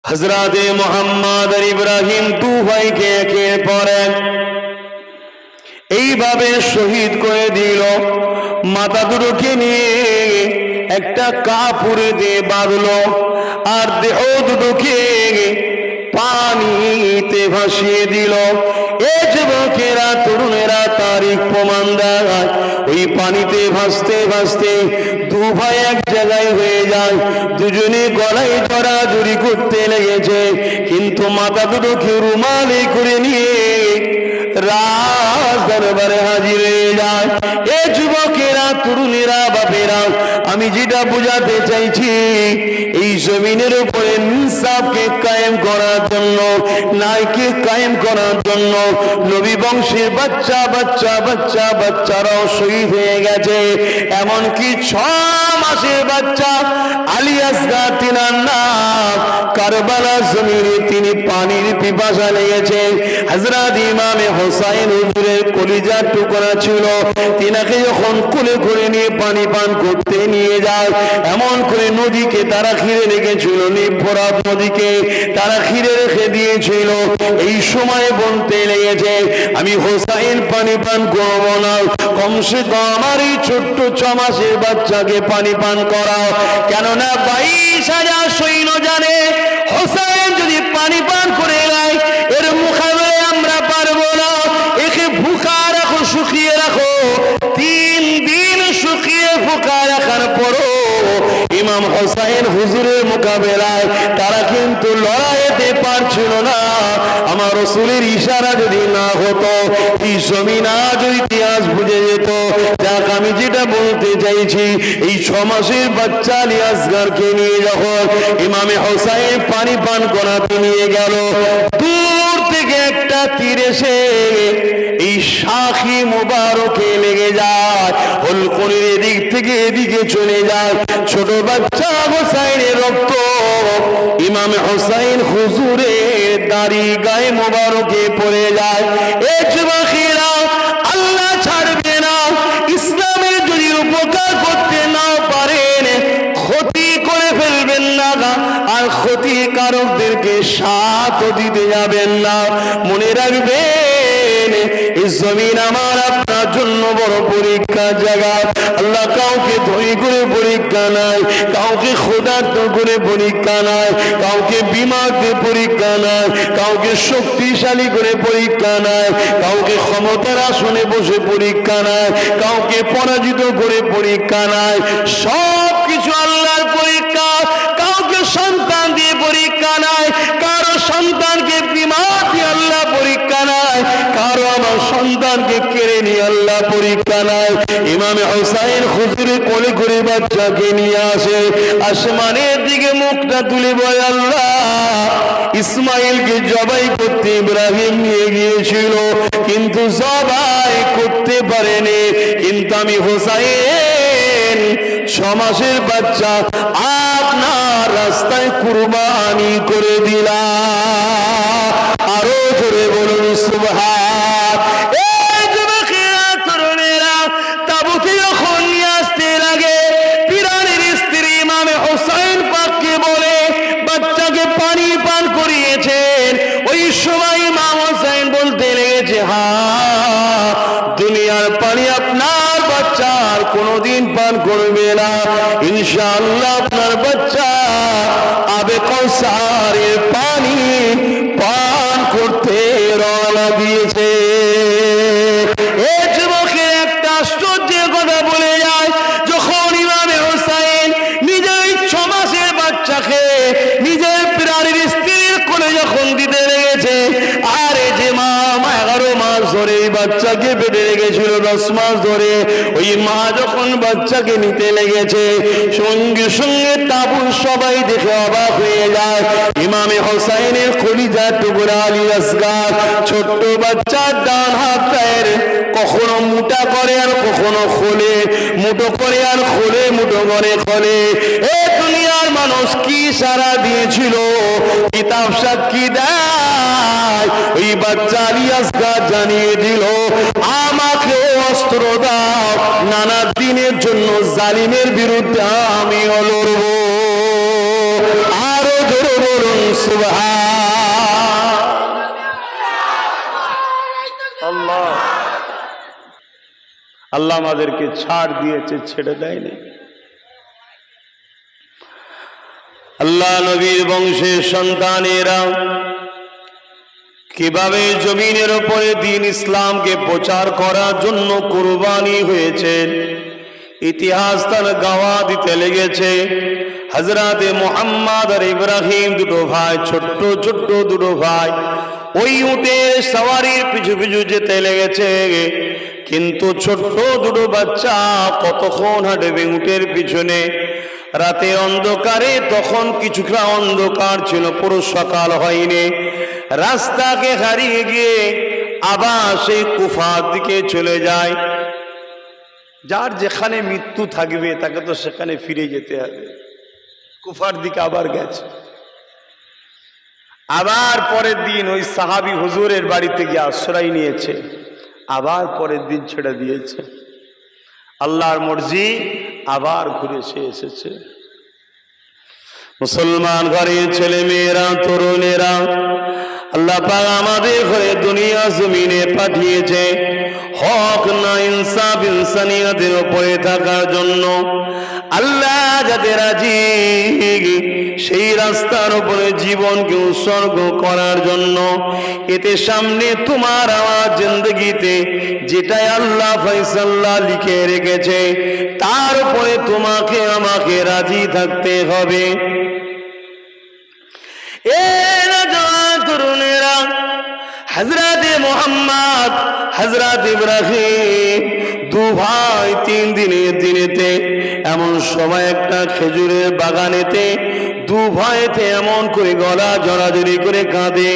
হযরতে মুহাম্মদ আর ইব্রাহিম দু ভাইকে একের পর এক এইভাবে শহীদ করে দিল। মাথা দুটোকে নিয়ে একটা কাপড় দিয়ে বাঁধলো আর দেহ দুটোকে পানিতে ভাসিয়ে দিল। এই যুবকেরা তরুণেরা তারিখ প্রমাণ দেয়, ওই পানিতে ভাসতে ভাসতে দু ভাই এক জায়গায় হয়ে যায়। দুজনে গলায় জড়াজড়ি করতে লেগেছে, কিন্তু মাথা দুটোকে রুমালে করে নিয়ে রাজ দরবারে হাজির হয়ে যায়। এ যুবকেরা তরুণেরা বাপেরা, আমি যেটা বোঝাতে চাইছি, এই জমিনের উপরে ইনসাফকে কায়েম করার জন্য, ন্যায়কে কায়েম করার জন্য নবী বংশের বাচ্চা বাচ্চা বাচ্চা বাচ্চারাও শহীদ হয়ে গেছে। এমনকি 6 মাসের বাচ্চা আলী আসগার তিনার নাম, কারবালা জমিনে তিনি পানির পিপাসা লেগেছে। হযরত ইমামে হোসাইন হুজুরের কলিজার টুকরা ছিল, তিনাকে যখন কোলে করে নিয়ে পানি পান করতে নিয়ে যায়, এমন করে নদীকে তারা ঘিরে রেখেছিল, ফোরাত নদীকে তারা ঘিরে রেখে দিয়েছিল। এই সময় বলতে লেগেছে, আমি হোসাইন পানি পান করব না, কমসে কম আমার এই ছোট্ট 6 মাসের বাচ্চাকে পানি পান করাও। কেননা 22,000 সৈন্য জানে হোসাইন যদি পানি পান করে নেয়, এর মোকাবেলায় আমরা পারবো না। একে ভুখা রাখো, শুকিয়ে রাখো। 3 দিন শুকিয়ে ভুখা রাখার পরও ইমাম হোসাইন হুজুরের মোকাবেলায় তারা কিন্তু লড়াইতে পারছিল না। আমার রাসূলের ইশারা যদি না হতো, এই জমিন আজ ইতিহাস বুঝে যেত। যাক, আমি যেটা বলতে চাইছি, এই 6 মাসের বাচ্চা আলী আসগারকে নিয়ে যখন ইমামে হোসাইন পানি পান করাতে নিয়ে গেল, দূর থেকে একটা তীর এসে এই শাখি মুবারকে লেগে যায়, হলকুনির এদিক থেকে এদিকে চলে যায়। ছোট বাচ্চা হোসাইনের রক্ত ইমামে হোসাইন হুজুরের দাড়ি গায়ে মুবারকে পড়ে যায়। এই যুবকেরা, আল্লাহ ছাড়বে না। ইসলামের যদি উপকার করতে না পারেন, ক্ষতি করে ফেলবেন না, আর ক্ষতিকারকদেরকে সাথ দিতে যাবেন না। মনে রাখবেন, এই জমিন আমার আপনার জন্য বড় পরীক্ষার জায়গা। আল্লাহ কাউকে ধনী করে পরীক্ষা নাই, কাউকে ক্ষুধার্ত করে পরীক্ষা নাই, কাউকে বিমারদের পরীক্ষা নাই, কাউকে শক্তিশালী করে পরীক্ষা নাই, কাউকে ক্ষমতার আসনে বসে পরীক্ষা নাই, কাউকে পরাজিত করে পরীক্ষা নাই। সব কিছু আল্লাহর পরীক্ষা। কাউকে সন্তান দিয়ে পরীক্ষা নাই, কারো সন্তানকে বিমার দিয়ে আল্লাহ পরীক্ষা নাই, কারো আমার সন্তানকে কেড়ে নিয়ে আল্লাহ পরীক্ষা নাই। ইমামে হোসাইন হুজুরের কোলে করে বাচ্চাকে নিয়ে আসে, আসমানের দিকে মুখটা তুলে বলে, আল্লাহ, ইসমাইলকে জবাই করতে ইব্রাহিম নিয়ে গিয়েছিল, কিন্তু জবাই করতে পারেনি, কিন্তু আমি হোসাইন 6 মাসের বাচ্চা আপনার রাস্তায় কুরবানি করে দিলাম। আরো জোরে বলুন সুবহান। এই যুবকেরা তরুণেরা তাবুতে যখন নিয়ে আসতে লাগে, পিরানের স্ত্রী ইমামে হোসাইন পাককে বলে বাচ্চাকে পানি পান করিয়েছেন। ওই সময় ইমাম হোসাইন বলতে লেগেছে, হ্যাঁ, দুনিয়ার পানি আপনার বাচ্চা আর কোনোদিন পান করবে না। ইনশাআল্লাহ আপনার বাচ্চা আবে কৌসারের পানি পান করতে রওনা দিয়েছে। এই যুবকের একটা আশ্চর্যের কথা বলে যায়, যখন ইমামে হোসাইন নিজের 6 মাসের বাচ্চাকে নিজের প্রাণের স্ত্রীর কোলে যখন দিতে লেগেছে, আর এই যে মা 11 মাস ধরে এই বাচ্চাকে পেটে রেখেছিল, 10 মাস ধরে, ওই মা যখন বাচ্চাকে নিতে লেগেছে, সঙ্গে সঙ্গে তাবুর সবাই দেখে অবাক হয়ে যায়। ইমামে হোসাইনের কলিজার টুকরা আলী আসগার ছোট্ট বাচ্চার ডান হাত পায়ের কখনো মুটা করে আর কখনো খোলে, মুঠো করে আর খোলে, মুঠো করে খোলে। এ দুনিয়ার মানুষ কি সারা দিয়েছিল, কিতাব সাক্ষী দেয়, ওই বাচ্চা আলী আসগার জানিয়ে দিল, আমাকে অস্ত্র দাও, নানা দিনের জন্য জালিমের বিরুদ্ধে আমি লড়ব। আরো জোরে বলুন সুবহান আল্লাহ। আল্লাহ আমাদেরকে ছাড় দিয়েছে, ছেড়ে দেয়নি। আল্লাহ নবীর বংশের সন্তানেরা কিভাবে জমিনের উপরে দ্বীন ইসলামকে প্রচার করার জন্য কুরবানি হয়েছেন, ইতিহাস তার গাওয়া দিতে লেগেছে। হযরতে মুহাম্মদ আর ইব্রাহিম দুটো ভাই, ছোট্ট ছোট্ট দুটো ভাই, ওই উটের সওয়ারির পিছু পিছু যেতে লেগেছে। কিন্তু ছোট্ট দুটো বাচ্চা কতক্ষণ হাঁটবে উটের পিছনে? রাতে অন্ধকারে, তখন কিছুটা অন্ধকার ছিল, পুরো সকাল হয়নি। রাস্তাকে হারিয়ে গিয়ে আবার সেই কুফার দিকে চলে যায়। যার যেখানে মৃত্যু থাকবে তাকে তো সেখানে ফিরে যেতে হবে। কুফার দিকে আবার গেছে। আবার পরের দিন ওই সাহাবী হুজুরের বাড়িতে গিয়ে আশ্রয় নিয়েছে। আবার পরের দিন ছেড়ে দিয়েছে। আল্লাহর মর্জি, আবার ঘুরে সে এসেছে। মুসলমান ঘরের ছেলে মেয়েরা, তরুণেরা, আল্লাহ পাক আমাদের ঘরে দুনিয়া জমিনে পাঠিয়েছে হক না ইনসাফ ইনসানিয়তের উপরে থাকার জন্য। আল্লাহ যাতে রাজি সেই রাস্তার উপরে জীবনকে উৎসর্গ করার জন্য। এতে সামনে তোমার আমার জিন্দগিতে যেটাই আল্লাহ ফয়সালা লিখে রেখেছে তার উপরে তোমাকে আমাকে রাজি থাকতে হবে। তরুণেরা, হযরতে মুহাম্মদ, হযরত ইব্রাহিম দু ভাই 3 দিনের দিনেতে এমন সময় একটা খেজুরের বাগানেতে দু ভাইতে এমন করে গলা জড়াজড়ি করে কাঁদে,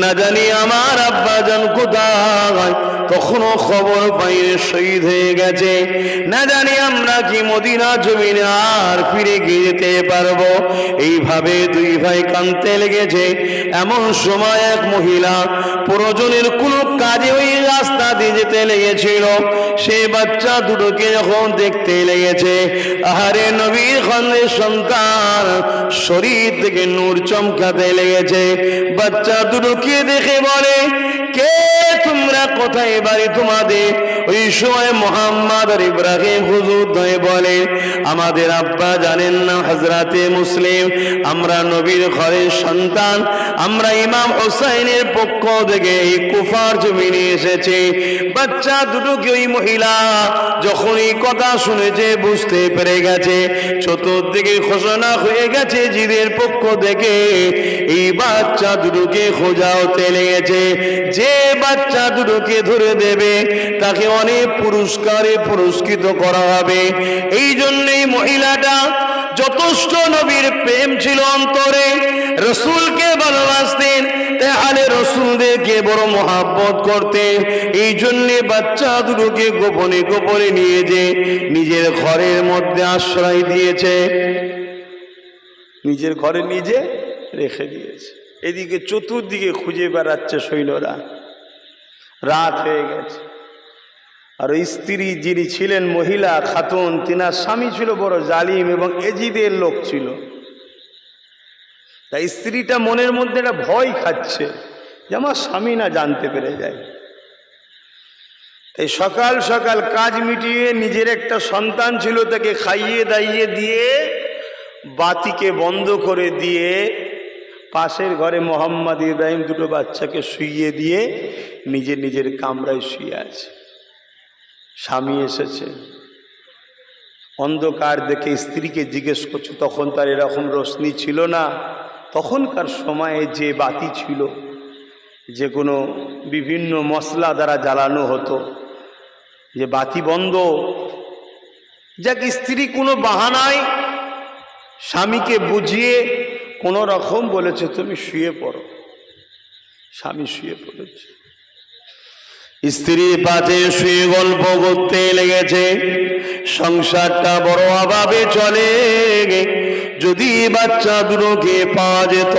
না জানি আমার আব্বা জান কোথায়। তখনও খবর পাইনি শহীদ হয়ে গেছে, না জানি আমরা কি মদিনা জমিনে আর ফিরে গিয়ে যেতে পারবো। এইভাবে দুই ভাই কাঁদতে লেগেছে। এমন সময় এক মহিলা প্রয়োজনের কোনো কাজে ওই রাস্তা দিয়ে যেতে লেগেছিল। সে বাচ্চা দুটোকে যখন দেখতে লেগেছে, আহারে নবীর খানের সন্তান, শরীর থেকে নূর চমকাতে লেগেছে। বাচ্চা দুটোকে দেখে বলে, কে তোমরা, কোথায় বাড়ি তোমাদের? ওই সময় মুহাম্মদ আর ইব্রাহিম হুজুর দয়ে বলে, আমাদের আব্বা জানেন না হযরতে মুসলিম, আমরা নবীর ঘরের সন্তান, আমরা ইমাম হুসাইনের পক্ষ থেকে এই কুফার জমিনে এসেছি। বাচ্চা দুটোকে ওই মহিলা যখন এই কথা শুনেছে বুঝতে পেরে গেছে, চতুর্দিকে ঘোষণা হয়ে গেছে জিদের পক্ষ থেকে এই বাচ্চা দুটোকে খোঁজা হতে লেগেছে। যে বাচ্চা দুটোকে ধরে দেবে তাকে অনেক পুরস্কারে পুরস্কৃত করা হবে। এই জন্যই মহিলাটা যথেষ্ট নবীর প্রেম ছিল অন্তরে, রসুলকে ভালোবাসতেন, তাহলে রসুলদেরকে বড় মহাব্বত করতেন। এই জন্যে বাচ্চা দুটোকে গোপনে গোপনে নিয়ে যে নিজের ঘরের মধ্যে আশ্রয় দিয়েছে, নিজের ঘরে নিজে রেখে দিয়েছে। এদিকে চতুর্দিকে খুঁজে বেড়াচ্ছে সৈন্যরা। রাত হয়ে গেছে। আর স্ত্রী যিনি ছিলেন মহিলা খাতুন, তিনার স্বামী ছিল বড় জালিম এবং এজিদের লোক ছিল। তাই স্ত্রীটা মনের মধ্যে একটা ভয় খাচ্ছে যে আমার স্বামী না জানতে পেরে যায়। তাই সকাল সকাল কাজ মিটিয়ে নিজের একটা সন্তান ছিল তাকে খাইয়ে দাইয়ে দিয়ে বাতিকে বন্ধ করে দিয়ে পাশের ঘরে মোহাম্মদ ইব্রাহিম দুটো বাচ্চাকে শুইয়ে দিয়ে নিজের নিজের কামরায় শুয়ে আছে। স্বামী এসেছে, অন্ধকার দেখে স্ত্রীকে জিজ্ঞেস করছে, তখন তার এরকম রোশনি ছিল না। তখনকার সময়ে যে বাতি ছিল, যে কোনো বিভিন্ন মশলা দ্বারা জ্বালানো হতো, যে বাতি বন্ধ। যাক, স্ত্রী কোনো বাহানায় স্বামীকে বুঝিয়ে কোনো রকম বলেছে তুমি শুয়ে পড়ো। স্বামী শুয়ে পড়েছে, স্ত্রী পাশে শুয়ে গল্প করতে লেগেছে। সংসারটা বড় অভাবে চলে। যদি বাচ্চা দুটোকে পাওয়া যেত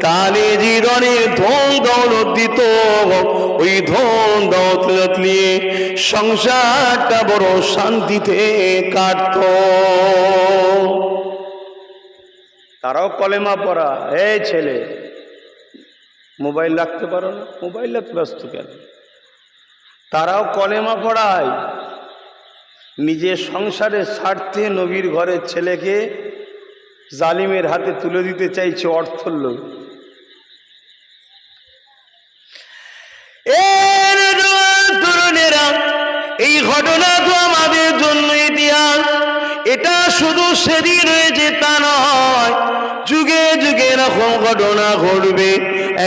তাহলে জীবনে ধন দৌলত দিত, ওই ধন দৌলত নিয়ে সংসারটা বড় শান্তিতে কাটত। তারাও কলেমা পড়া। এই ছেলে, মোবাইল রাখতে পারো না? মোবাইল রাখতে ব্যস্ত কেন? তারাও কলেমা পড়ায়। নিজের সংসারের স্বার্থে নবীর ঘরের ছেলেকে জালিমের হাতে তুলে দিতে চাইছে অর্থর লোভ। তরুণেরা, এই ঘটনা তো আমাদের জন্য ইতিহাস। এটা শুধু সেদিন হয়েছে তা নয়, যুগে যুগে এরকম ঘটনা ঘটবে।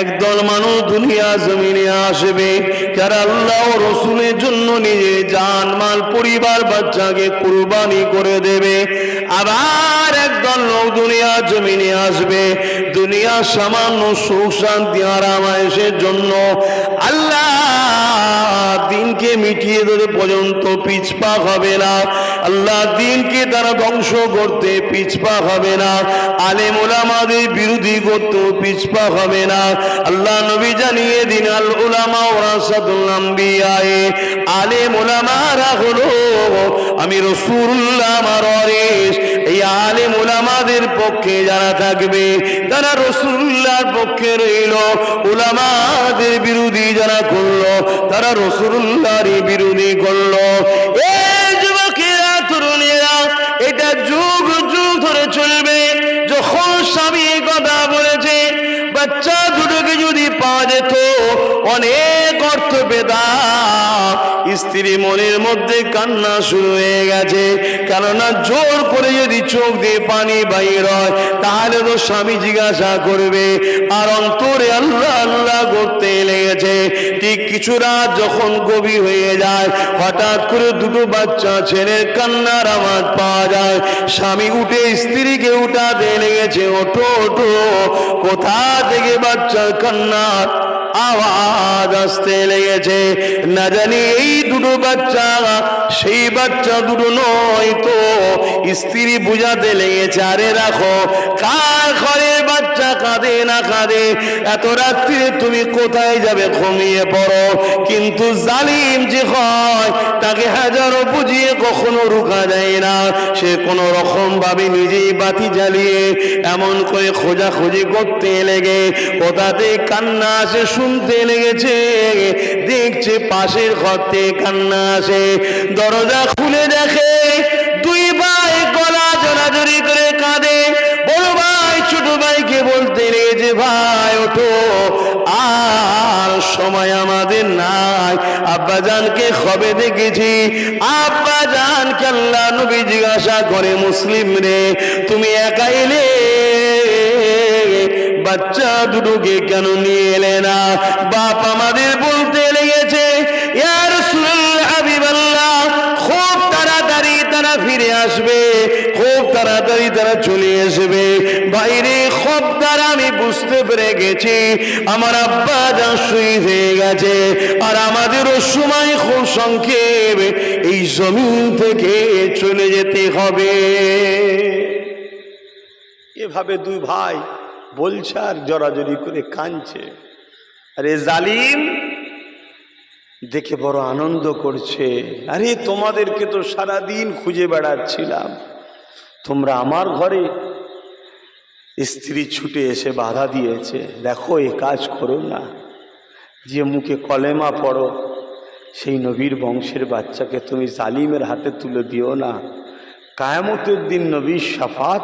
একদল মানুষ দুনিয়া জমিনে আসবে যারা আল্লাহ ও রসুলের জন্য নিজের জান মাল পরিবার বাচ্চাকে কুরবানি করে দেবে। আবার একদল লোক দুনিয়া জমিনে আসবে দুনিয়া সামান্য সুখ শান্তি আরাম আয়েশের জন্য আল্লাহ দিনকে মিটিয়ে দেবে পর্যন্ত পিছপা হবে না। আল্লাহ দিনকে তারা ধ্বংস করতে পিছপা হবে না। আলেম উলামাদের বিরোধী করতে পিছপা হবে না। আল্লাহ নবী জানিয়ে দিন, আল উলামা ওয়ারাসাতুল আম্বিয়া, আলেম উলামারা হলো আমি রাসূলুল্লাহ আমার ওয়ারিস। এই আলেম উলামাদের পক্ষে যারা থাকবে তারা রাসূলুল্লাহর পক্ষে রইল, উলামাদের বিরোধী যারা করলো তারা রাসূলুল্লাহর বিরোধী করলো। এই যুবকেরা, তরুণেরা, এটা যুগ যুগ ধরে চলবে। যখন স্বামী কথা বলেছে, বাচ্চা দুটোকে যদি পাওয়া যেত অনেক অর্থ পেতাম, স্ত্রী মনের মধ্যে কান্না শুরু হয়ে গেছে। কেননা জোর করে যদি চোখ দিয়ে পানি বাইর হয় তাহলে তো স্বামী জিজ্ঞাসা করবে, আর অন্তরে আল্লাহ আল্লাহ করতে লেগেছে। ঠিক কিছু রাত যখন গভীর হয়ে যায়, হঠাৎ করে দুটো বাচ্চা ছেলের কান্নার আওয়াজ পাওয়া যায়। স্বামী উঠে স্ত্রীকে উঠাতে লেগেছে, ওঠো ওঠো। কোথা থেকে বাচ্চার কান্নার আওয়াজ আসতে লেগেছে? না জানি এই দুটো বাচ্চা সেই বাচ্চা দুটো নয় তো। স্ত্রী বুঝাতে লেগেছে, আরে রাখো, কার ঘরের বাচ্চা কাঁদে না কাঁদে, এত রাত্রিরে তুমি কোথায় যাবে, ঘুমিয়ে পড়ো। কিন্তু জালিম যে হয় তাকে হাজারো বুঝিয়ে কখনো রুখা যায় না। সে কোনো রকম ভাবে নিজেই বাতি জ্বালিয়ে এমন করে খোঁজাখুঁজি করতে লেগে কোথাতে কান্না আসে শুনতে লেগেছে। দেখছে পাশের ঘর থেকে কান্না আসে, দরজা খুলে দেখে দুই ভাই গলা জড়াজড়ি করে কাঁদে। বড় ভাই ছোট ভাইকে বলতে লেগেছে, ভাই ওঠো, আর সময় আমাদের নাই। আব্বাজানকে কবে দেখেছি? আব্বাজানকে আল্লাহ নবী জিজ্ঞাসা করে, মুসলিম রে তুমি একা এলে, বাচ্চা দুটোকে কেন নিয়ে এলে না? বাপ আমাদের বলতে লেগেছে, ইয়া রাসূলুল্লাহ, হাবিবাল্লাহ, খুব তাড়াতাড়ি তারা ফিরে আসবে, খুব তাড়াতাড়ি তারা চলে আসবে। বাইরে খুব দ্বারা আমি বুঝতে পেরে গেছি আমার আব্বা যা শহীদ হয়ে গেছে, আর আমাদেরও সময় খুব সংক্ষেপ, এই জমিন থেকে চলে যেতে হবে। এভাবে দুই ভাই বলছে আর জড়াজড়ি করে কাঁদছে। আরে জালিম দেখে বড় আনন্দ করছে, আরে তোমাদেরকে তো সারাদিন খুঁজে বেড়াচ্ছিলাম, তোমরা আমার ঘরে। স্ত্রী ছুটে এসে বাধা দিয়েছে, দেখো এ কাজ করো না, যে মুখে কলেমা পড়ো সেই নবীর বংশের বাচ্চাকে তুমি জালিমের হাতে তুলে দিও না। কায়ামতের দিন নবীর শাফাত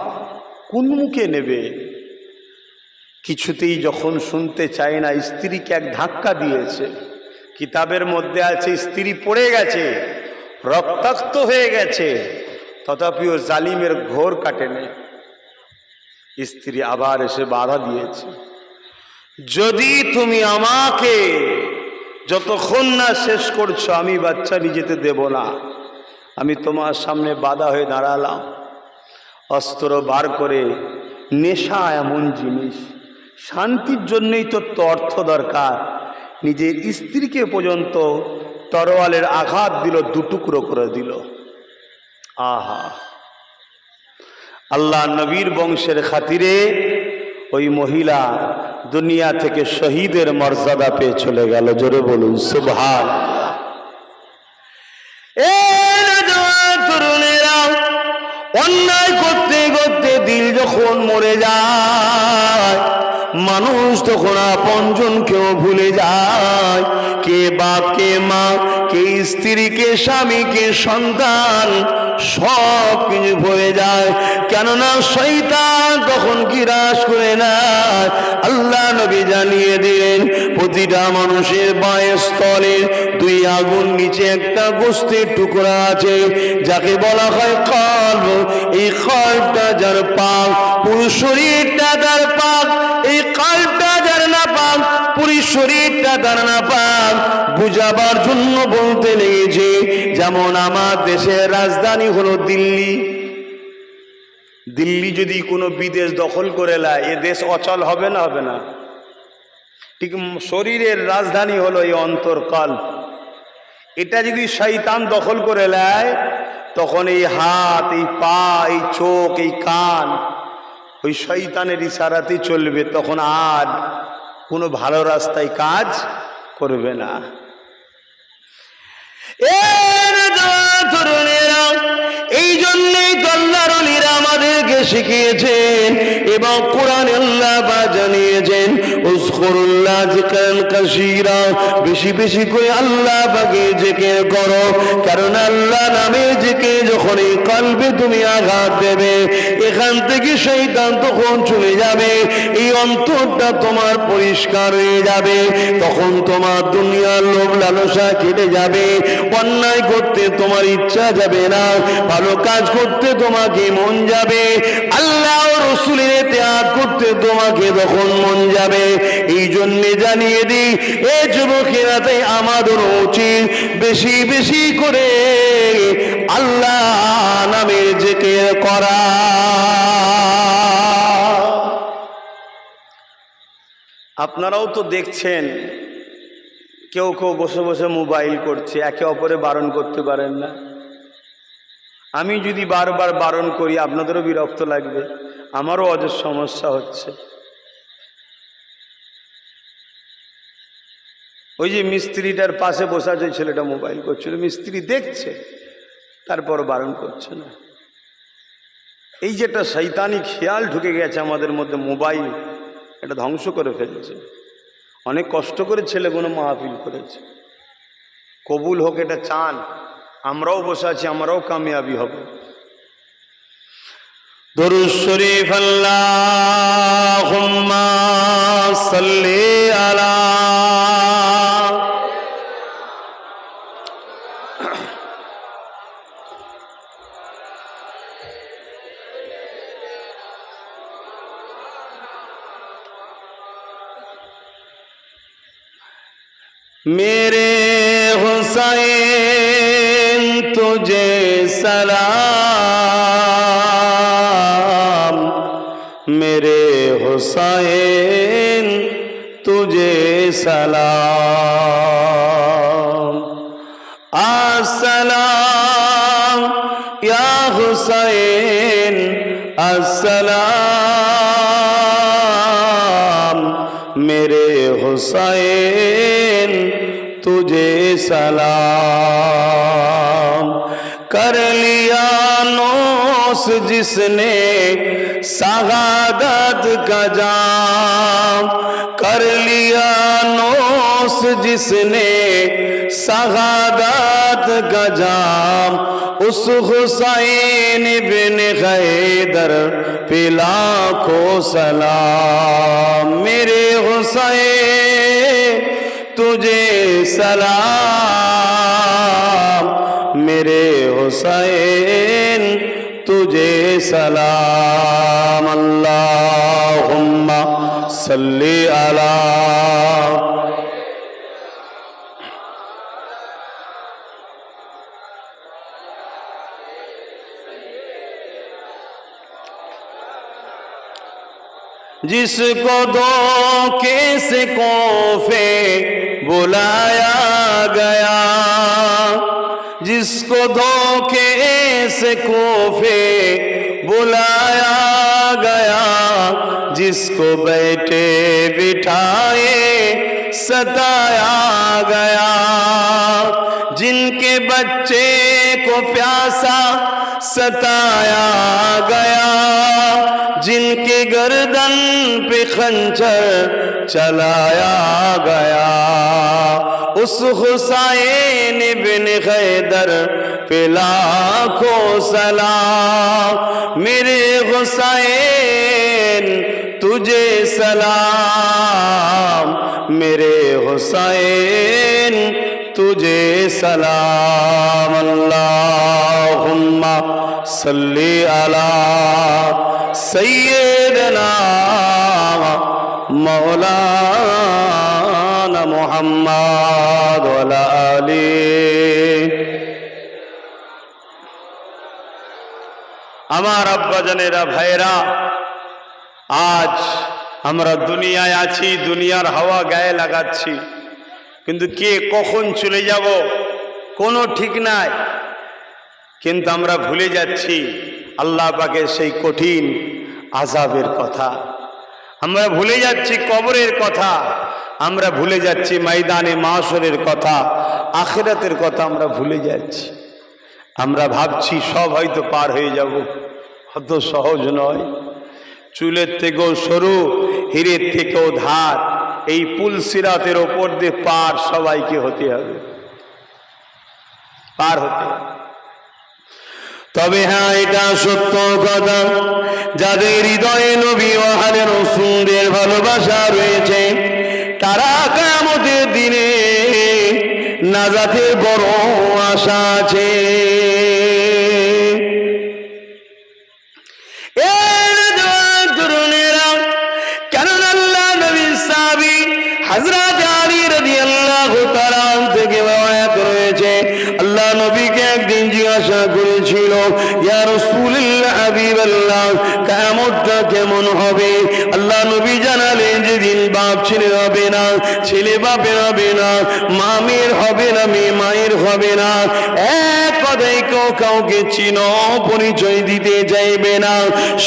কোন মুখে নেবে? কিছুতেই যখন শুনতে চায় না, স্ত্রীকে এক ধাক্কা দিয়েছে। কিতাবের মধ্যে আছে স্ত্রী পড়ে গেছে, রক্তাক্ত হয়ে গেছে, তথাপিও জালিমের ঘোর কাটেনি। স্ত্রী আবার এসে বাধা দিয়েছে, যদি তুমি আমাকে যতক্ষণ না শেষ করছো আমি বাচ্চা নিয়ে যেতে দেব না। আমি তোমার সামনে বাধা হয়ে দাঁড়ালাম। অস্ত্র বার করে, নেশা এমন জিনিস, শান্তির জন্যই তো অর্থ দরকার। নিজের স্ত্রীকে পর্যন্ত তরোয়ালের আঘাত দিল, দুটুকরো করে দিল। আহা, আল্লাহ নবীর বংশের খাতিরে ওই মহিলা দুনিয়া থেকে শহীদের মর্যাদা পেয়ে চলে গেল। জোরে বলুন সুবহানাল্লাহ। তরুণেরা অন্যায় করতে করতে দিল যখন মরে যায় মানুষ তখন আপনজনকেও ভুলে যায়, কে বাপ কে মা কে স্ত্রী কে স্বামী কে সন্তান সব কিছু ভুলে যায়। কেননা শয়তান তখন গ্রাস করে নেয়। আল্লাহ নবী জানিয়ে দিলেন প্রতিটা মানুষের বায়ের স্থলে দুই আগুন নিচে একটা গোস্তের টুকরা আছে যাকে বলা হয় কল্ব। এই কল্বটা যার পাক পুরো শরীরটা তার পাক, এই কল্বটা যার না পাক পুরো শরীরটা তার না পাক। বুঝাবার জন্য বলতে লেগেছে যেমন আমার দেশের রাজধানী হলো দিল্লি। দিল্লি যদি কোনো বিদেশ দখল করে নেয় এ দেশ অচল হবে না হবে না? ঠিক শরীরের রাজধানী হলো এই অন্তরকল। এটা যদি শয়তান দখল করে নেয় তখন এই হাত এই পা এই চোখ এই কান ওই শয়তানের ইশারাতে চলবে, তখন আর কোনো ভালো রাস্তায় কাজ করবে না। এই জন্যই তো আল্লাহর ওলিরা আমাদেরকে শিখিয়েছেন এবং কোরআনে আল্লাহ জানিয়েছেন উযকুরুল্লাহ যিকরান কাসীরা, বেশি বেশি করে আল্লাহ পাকে জিকির করো। কারণ আল্লাহ নামের জিকির যখন এই কলবে তুমি আঘাত দেবে এখান থেকে শয়তান তখন চলে যাবে, এই অন্তরটা তোমার পরিষ্কার হয়ে যাবে। তখন তোমার দুনিয়ার লোভ লালসা কেটে যাবে, অন্যায় করতে তোমার ইচ্ছা যাবে না, ভালো কাজ করতে তোমাকে মন যাবে, আল্লাহ ও রাসূলের ইত্তেআত করতে তোমাকে তখন মন যাবে। এই জন্য জানিয়ে দিই এ যুবকেরা, তাই আমাদের উচিত বেশি বেশি করে আল্লাহ নামের জিকির করা। আপনারাও তো দেখছেন কেউ কেউ বসে বসে মোবাইল করছে, একে অপরে বারণ করতে পারেন না। আমি যদি বারবার বারণ করি আপনাদেরও বিরক্ত লাগবে, আমারও অজস্র সমস্যা হচ্ছে। ওই যে মিস্ত্রিটার পাশে বসা যে ছেলেটা মোবাইল করছিল, মিস্ত্রি দেখছে তারপর বারণ করছে না। এই যে একটা শয়তানি খেয়াল ঢুকে গেছে আমাদের মধ্যে, মোবাইল এটা ধ্বংস করে ফেলছে। অনেক কষ্ট করে ছেলেগুলো মাহফিল করেছে, কবুল হোক এটা চান, আমরাও বসে আছি, আমরাও কামিয়াবি হব। দরুদ শরীফ আল্লাহুম্মা সাল্লি আলা मेरे हुसैन तुझे सलाम, मेरे हुसैन तुझे सलाम, अस्सलाम या हुसैन अस्सलाम, मेरे हुसैन तुझे सलाम। कर लिया नोस जिसने शहादत का जाम, कर लिया नोस जिसने शहादत का जाम, उस हुसैन बिन हैदर पे लाखों सलाम, मेरे हुसैन तुझे सलाम, मेरे हुसैन तुझे सलाम। अल्लाहुम्मा सल्ली अला जिसको धोखे से कोफे बुलाया गया, जिसको धोखे से कोफे बुलाया गया, जिसको बैठे बिठाए सताया गया, जिनके बच्चे को प्यासा सताया गया, जिनके गर्दन पे खंजर चलाया गया, उस हुसैन बिन हैदर पे लाखों सलाम। मेरे हुसैन तुझे सलाम, मेरे हुसैन तुझे सलाम। अल्लाहुम्मा सल्ली अला सय्यदना मौलाना मुहम्मद व अला आलिहि। আমার আব্বাজানেরা ভাইরা, আজ আমরা দুনিয়ায় আছি, দুনিয়ার হাওয়া গায়ে লাগাচ্ছি, কিন্তু কে কখন চলে যাব কোনো ঠিক নাই। কিন্তু আমরা ভুলে যাচ্ছি আল্লাহ পাকের সেই কঠিন আযাবের কথা, আমরা ভুলে যাচ্ছি কবরের কথা, আমরা ভুলে যাচ্ছি ময়দানে মাশরের কথা, আখিরাতের কথা আমরা ভুলে যাচ্ছি। আমরা ভাবছি সব হয়তো পার হয়ে যাব, অত সহজ নয়। চুলের থেকেও সরু, হীরের থেকেও ধার, এই পুল সিরাতের ওপর দিয়ে পার সবাইকে হতে হবে, পার হতে হবে। তবে হ্যাঁ, এটা সত্য কথা, যাদের হৃদয়ে নবী ও আহলে রাসূলদের ভালোবাসা রয়েছে, তারা কিয়ামতের দিনে নাজাতের বড় আশা আছে। হযরত আলী রাদিয়াল্লাহু তাআলা থেকে রওয়ায়াত রয়েছে, আল্লাহ নবীকে একদিন জিজ্ঞাসা করেছিল, ইয়া রাসূলুল্লাহ হাবিবাল্লাহ, কিয়ামতটা কেমন হবে? আল্লাহ নবী জানালেন, যেদিন বাপ ছেলে হবে না, ছেলে বাপের হবে না, মা মেয়ের হবে না, মেয়ে মায়ের হবে না, এক কথায় কেউ কাউকে চিনো পরিচয় দিতে চাইবে না,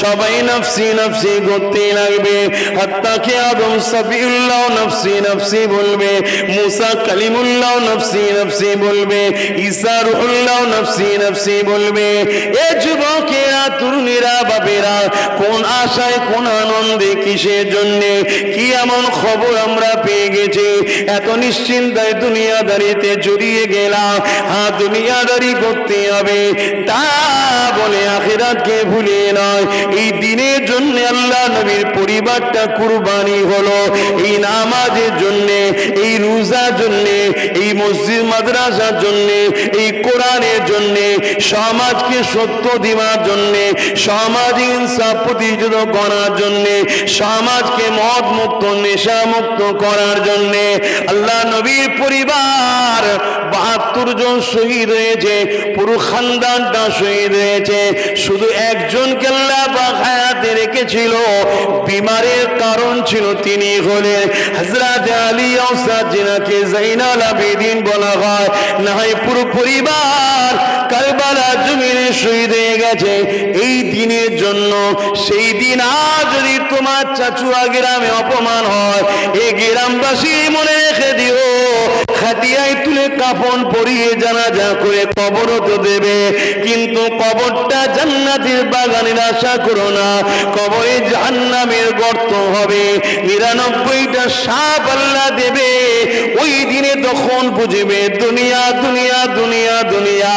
সবাই নফসি নফসি করতে লাগবে। হাত্তা কে আদম সফিউল্লাহ নফসি নফসি বলবে, মুসা কালিমুল্লাহ নফসি নফসি বলবে, ঈসা রূহুল্লাহ নফসি নফসি বলবে। এ যুবকেরা, তরুণীরা, বাবেরা, কোন আশায়, কোন আনন্দে, কিসের জন্যে, কি এমন খবর আমরা পেয়ে গেছি এত নিশ্চিন্তায় দুনিয়াদারিতে জড়িয়ে গেলাম? হ্যাঁ, দুনিয়াদারি করতে হবে, তা বলে আখিরাতকে ভুলে নয়। এই দিনের জন্য আল্লাহ নবীর পরিবারটা কুরবানি হলো, এই নামাজের জন্যে, এই রোজার জন্যে, এই মসজিদ মাদ্রাসার জন্যে, এই কোরআনের জন্যে, সমাজকে সত্য দিবার জন্যে, সমাজ ইনসাফ প্রতিষ্ঠিত করার জন্যে, সমাজকে মদ মুক্ত, নেশা মুক্ত করার জন্যে। আল্লাহ নবীর পরিবার ৭২ জন শহীদ হয়েছে, পুরো খানদানটা শহীদ হয়েছে। শুধু একজনকে আল্লাহ পাক হায়াতে রেখেছিল, বিমারের কারণ ছিল, তিনি হলেন হযরত আলী আওসাদ, যিনাকে যাইনাল আবেদিন বলা হয়। না হয় পুরো পরিবার কারবালা জমিনে শহীদ হয়ে গেছে এই দিনের জন্য। সেই দিন আজ যদি তোমার চাচুয়া গ্রামে অপমান হয়, এই গ্রামবাসী মনে রেখে দিও, খাটিয়ায় তুলে কাফন পরিয়ে জানাজা করে কবরও তো দেবে, কিন্তু কবরটা জান্নাতের বাগানের আশা করো না, কবরে জাহান্নামের গর্ত হবে, ৯৯টা সাপ আল্লাহ দেবে। ওই দিনে তখন বুঝবে দুনিয়া দুনিয়া দুনিয়া দুনিয়া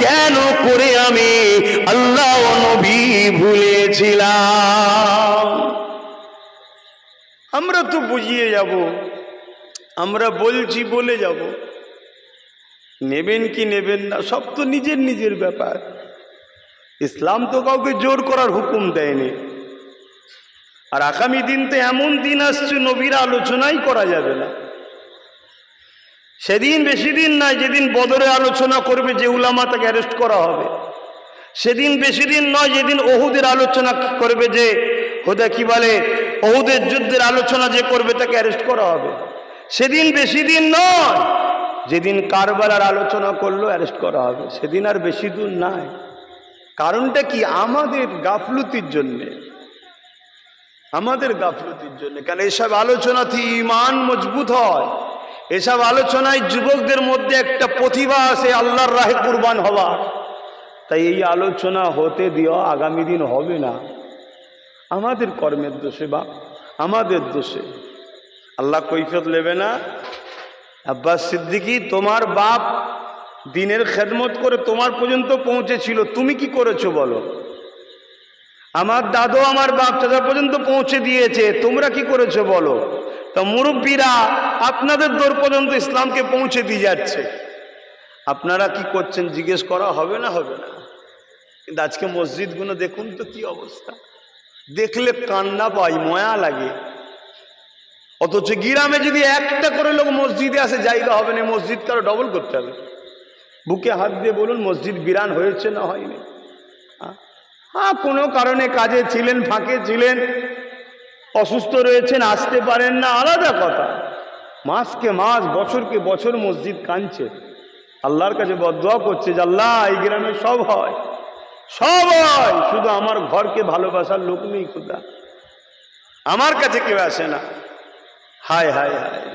কেন করে আমি আল্লাহ ও নবী ভুলেছিলাম। আমরা তো বুঝিয়ে যাব, আমরা বলছি বলে যাব, নেবেন কি নেবেন না সব তো নিজের নিজের ব্যাপার। ইসলাম তো কাউকে জোর করার হুকুম দেয়নি। আর আগামী দিন তো এমন দিন আসছে নবীর আলোচনাই করা যাবে না। সেদিন বেশি দিন নাই যেদিন বদরে আলোচনা করবে যে উলামা তাকে অ্যারেস্ট করা হবে। সেদিন বেশি দিন নয় যেদিন ওহুদের আলোচনা করবে, যে ওটা কি বলে ওহুদের যুদ্ধের আলোচনা যে করবে তাকে অ্যারেস্ট করা হবে। সেদিন বেশি দিন নয় যেদিন কারবালার আলোচনা করলো অ্যারেস্ট করা হবে। সেদিন আর বেশি দূর নাই। কারণটা কি? আমাদের গাফলতির জন্যে, আমাদের গাফলতির জন্য। কেন এসব আলোচনাতে ঈমান মজবুত হয়, এসব আলোচনায় যুবকদের মধ্যে একটা প্রতিভা আছে আল্লাহর রাহে কুরবান হওয়ার। তাই এই আলোচনা হতে দিও, আগামী দিন হবে না আমাদের কর্মের দোষে বা আমাদের দোষে। আল্লাহ কৈফিয়ত নেবে না। আব্বাস সিদ্দিকী, তোমার বাপ দিনের খেদমত করে তোমার পর্যন্ত পৌঁছেছিল, তুমি কি করেছো বলো? আমার দাদু আমার বাপ চাচা পর্যন্ত পৌঁছে দিয়েছে, তোমরা কি করেছো বলো? তা মুরব্বীরা আপনাদের দৌড় পর্যন্ত ইসলামকে পৌঁছে দিয়ে যাচ্ছে, আপনারা কি করছেন জিজ্ঞেস করা হবে না? হবে না। কিন্তু আজকে মসজিদগুলো দেখুন তো কি অবস্থা, দেখলে কান্না পাই, মায়া লাগে। অথচ গ্রামে যদি একটা করে লোক মসজিদে আসে জায়গা হবে না, মসজিদ কারো ডবল করতে হবে। বুকে হাত দিয়ে বলুন মসজিদ বিরান হয়েছে না হয়নি? হ্যাঁ, কোনো কারণে কাজে ছিলেন, ফাঁকে ছিলেন, অসুস্থ রয়েছেন, আসতে পারেন না, আলাদা কথা। মাসকে মাস, বছরকে বছর মসজিদ কাঁদছে, আল্লাহর কাছে বদদোয়া করছে যে আল্লাহ এই গ্রামে সব হয়, সব হয়, শুধু আমার ঘরকে ভালোবাসার লোক নেই খোদা, আমার কাছে কেউ আসে না। হায় হায় হায়।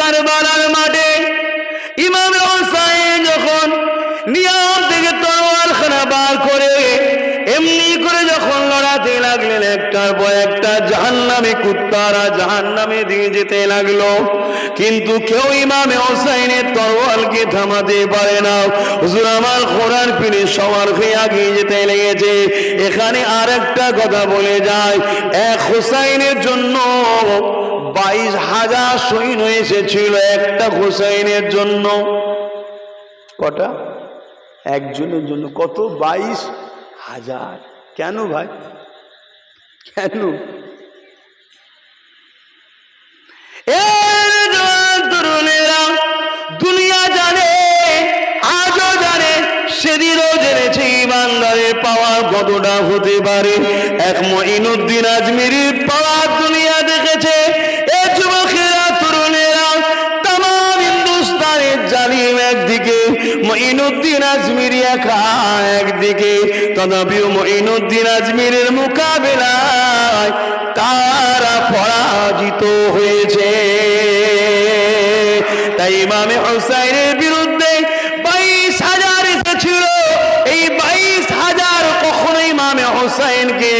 কারবালার মাঠে ইমাম হোসেন যখন নিয়ম থেকে তরোয়াল খানা বার করে এমনি করে যখন লড়াতে লাগলেন, একটার পর একটা জাহান্নামে কুত্তারা জাহান্নামে দিয়ে যেতে লাগলো, কিন্তু কেউ ইমামে হোসেনের তরোয়ালকে থামাতে পারে না। হুজুর আমার কোরআন পীরে সবার হয়ে আগিয়ে যেতে লেগেছে। এখানে আর একটা কথা বলে যায়, এক হোসেনের জন্য 22,000 সৈন্য এসেছিল, একটা হোসেনের জন্য। কটা? একজনের জন্য কত? 22,000। কেন ভাই, কেন? তরুণেরা দুনিয়া জানে, আজও জানে, সেদিনও জেনেছে ইমানদারের পাওয়ার কতটা হতে পারে। এক মঈনুদ্দিন আজমিরির পাওয়ার দুনিয়া দেখেছে। এ যুবকেরা, তরুণেরা, তাম হিন্দুস্তানের জালিম একদিকে, মঈনুদ্দিন আজমিরি একা একদিকে। তথাপিও মঈনুদ্দিন আজমিরের মোকাবেলায় তারা পরাজিত হয়েছে। তাই ইমামে হোসেনের বিরুদ্ধে 22,000 এসেছিল। এই 22,000 কখনো ইমামে হোসেনকে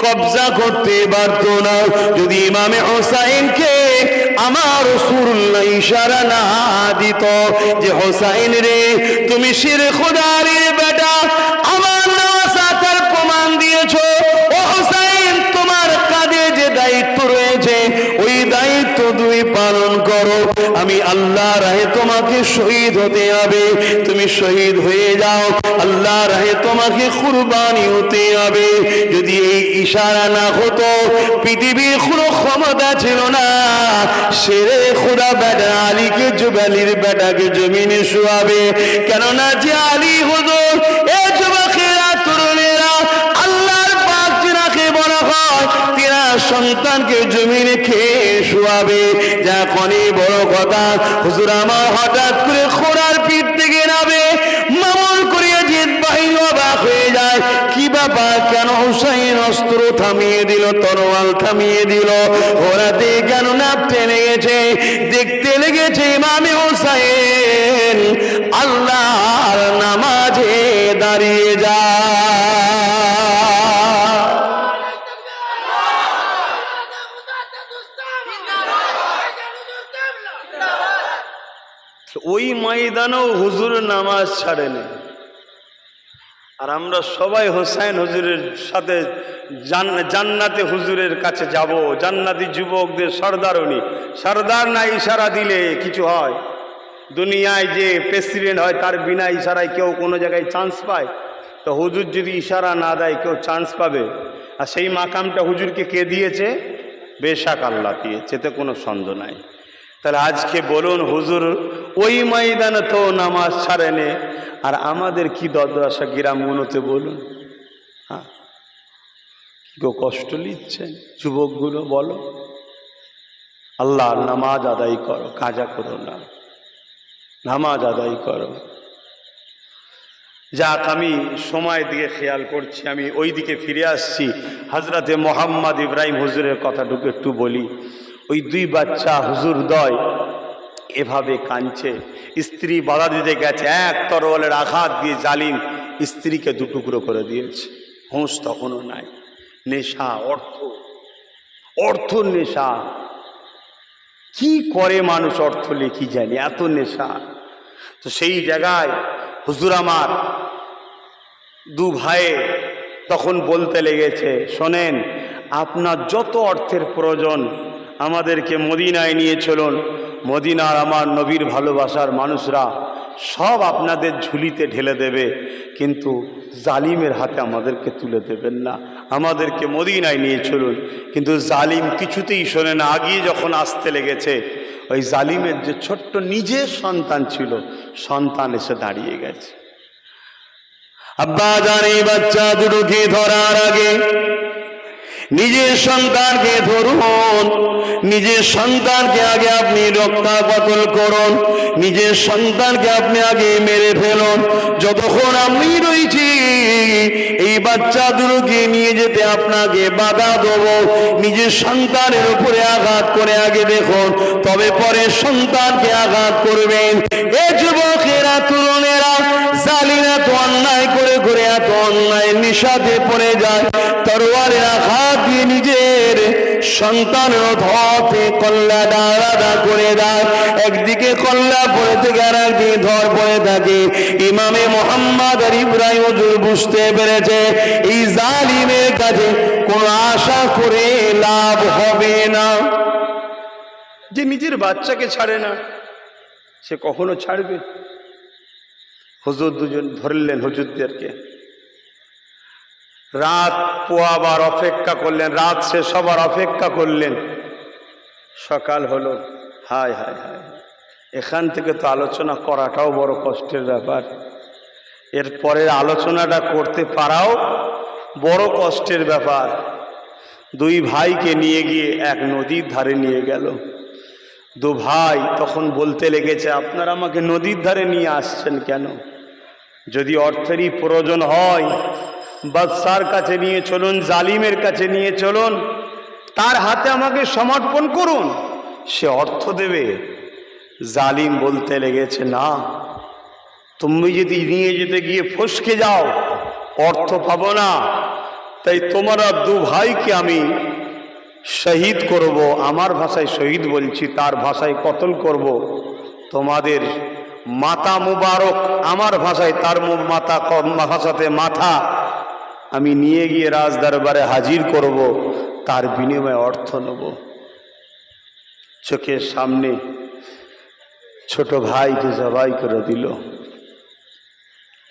কবজা করতে পারত না, যদি ইমামে হোসেনকে আমার রাসূলুল্লাহ ইশারা না দিত যে হোসেন রে তুমি শির খোদার বেটা, আমার নওয়াসাতের প্রমাণ দিয়েছো। ও হোসেন, তোমার কাঁধে যে দায়িত্ব রয়েছে ওই দায়িত্ব তুমি পালন করো। আমি আল্লাহ রাহে তোমাকে শহীদ হতে হবে, তুমি শহীদ হয়ে যাও। আল্লাহ রাহে তোমাকে কুরবানি হতে হবে। যদি এই ইশারা না হতো, পৃথিবীর কোনো ক্ষমতা ছিল না শেরে খোদা বেটা আলীকে জুবালির বেটাকে জমিনে শোয়াবে। কেননা যে আলী হুজুর, এ যুবকেরা, তরুণেরা, আল্লাহর পাক যিনাকে বলা হয় তিনা সন্তানকে জমিনে খেয়ে শোয়াবে। যখনই বড় কথা, হুজুর আমার হঠাৎ করে খোড়ার পিঠ থেকে নামে, মামুল করিয়ে জিদ বাহিনী অবাক হয়ে যায়, কি ব্যাপার, কেন হুসাইন অস্ত্র থামিয়ে দিল, তরোয়াল থামিয়ে দিল, ঘোড়াতে কেন নাপতে লেগেছে? দেখতে লেগেছে ইমামে হোসেন আল্লাহর নামাজে দাঁড়িয়ে যায়। ওই ময়দানেও হুজুর নামাজ ছাড়েনি। আর আমরা সবাই হোসেন হুজুরের সাথে জান্নাতে হুজুরের কাছে যাব। জান্নাতি যুবকদের সর্দার উনি, সর্দার না ইশারা দিলে কিছু হয়? দুনিয়ায় যে প্রেসিডেন্ট হয় তার বিনা ইশারায় কেউ কোনো জায়গায় চান্স পায়? তো হুজুর যদি ইশারা না দেয় কেউ চান্স পাবে? আর সেই মাকামটা হুজুরকে কে দিয়েছে? বেশাক আল্লাহ দিয়েছে, এতে কোনো সন্দেহ নাই। তাহলে আজকে বলুন, হুজুর ওই ময়দানে তো নামাজ ছাড়েনে, আর আমাদের কি দরদশা গ্রামগুলোতে বলুন? হ্যাঁ, কি কষ্ট নিচ্ছেন যুবকগুলো, বলো। আল্লাহর নামাজ আদায় করো, কাজা করো না, নামাজ আদায় করো। যাক, আমি সময় দিকে খেয়াল করছি, আমি ওই দিকে ফিরে আসছি। হজরতে মোহাম্মদ ইব্রাহিম হুজুরের কথাটুকু একটু বলি। ওই দুই বাচ্চা হুজুরদ্বয় এভাবে কাঁদছে। স্ত্রী বাধা দিতে গেছে, এক তরোয়ালের আঘাত দিয়ে জালিম স্ত্রীকে দুটুকরো করে দিয়েছে। হুঁশ তখনও নাই। নেশা, অর্থ নেশা। কি করে মানুষ অর্থ লিখি জানি, এত নেশা। তো সেই জায়গায় হুজুর আমার দু ভাইয়ে তখন বলতে লেগেছে, শোনেন, আপনার যত অর্থের প্রয়োজন আমাদেরকে মদিনায় নিয়ে চলুন। মদিনার আমার নবীর ভালোবাসার মানুষরা সব আপনাদের ঝুলিতে ঢেলে দেবে, কিন্তু জালিমের হাতে আমাদেরকে তুলে দেবেন না, আমাদেরকে মদিনায় নিয়ে চলুন। কিন্তু জালিম কিছুতেই শোনে না। আগিয়ে যখন আসতে লেগেছে, ওই জালিমের যে ছোট্ট নিজের সন্তান ছিল, সন্তান এসে দাঁড়িয়ে গেছে। আব্বা জান এই বাচ্চা দুটোকে ধরার আগে নিজের সন্তানকে ধরুন, নিজের সন্তানকে আগে আপনি রক্ষা কতল করুন, নিজের সন্তানকে আপনি আগে মেরে ফেলুন। যতক্ষণ আমি রয়েছি এই বাচ্চা দুটোকে নিয়ে যেতে আপনাকে বাধা দেবো। নিজের সন্তানের উপরে আঘাত করে আগে দেখুন, তবে পরে সন্তানকে আঘাত করবেন। এ যুবকেরা, তরুণেরা, জালিমরা তো অন্যায় করে করে এত অন্যায় নিশাতে পড়ে যায়, তরোয়ারের আঘাত দিয়ে নিজের সন্তানের ধরতে কল্লা ডাড়া করে দেয়। একদিকে কল্লা পড়ে থেকে আর একদিকে ধর পড়ে থাকে। ইমামে মোহাম্মদ আর ইব্রাহিম হুজুর বুঝতে পেরেছে এই জালিমের কাছে কোনো আশা করে লাভ হবে না। যে নিজের বাচ্চাকে ছাড়ে না, সে কখনো ছাড়বে? হুজুর দুজন ধরলেন হুজুরদেরকে, রাত পোয়াবার অপেক্ষা করলেন, রাত শেষ হবার অপেক্ষা করলেন। সকাল হলো। হায় হায় হায়, এখান থেকে তো আলোচনা করাটাও বড় কষ্টের ব্যাপার। এরপরের আলোচনাটা করতে পারাও বড় কষ্টের ব্যাপার। দুই ভাইকে নিয়ে গিয়ে এক নদীর ধারে নিয়ে গেল। দু ভাই তখন বলতে লেগেছে, আপনারা আমাকে নদীর ধারে নিয়ে আসছেন কেন? যদি অর্থেরই প্রয়োজন হয়, বাদশার কাছে নিয়ে চলুন, জালিমের কাছে নিয়ে চলুন, তার হাতে আমাকে সমর্পণ করুন, সে অর্থ দেবে। জালিম বলতে লেগেছে, না, তুমি যদি নিয়ে যেতে গিয়ে ফসকে যাও, অর্থ পাবো না, তাই তোমরা দু ভাইকে আমি শহীদ করব। আমার ভাষায় শহীদ বলছি, তার ভাষায় কতল করব। তোমাদের মাথা মুবারক, আমার ভাষায় তার মাথা, ভাষাতে মাথা, আমি নিয়ে গিয়ে রাজ দরবারে হাজির করব, তার বিনিময়ে অর্থ নেব। চোখের সামনে ছোট ভাইকে জবাই করে দিল।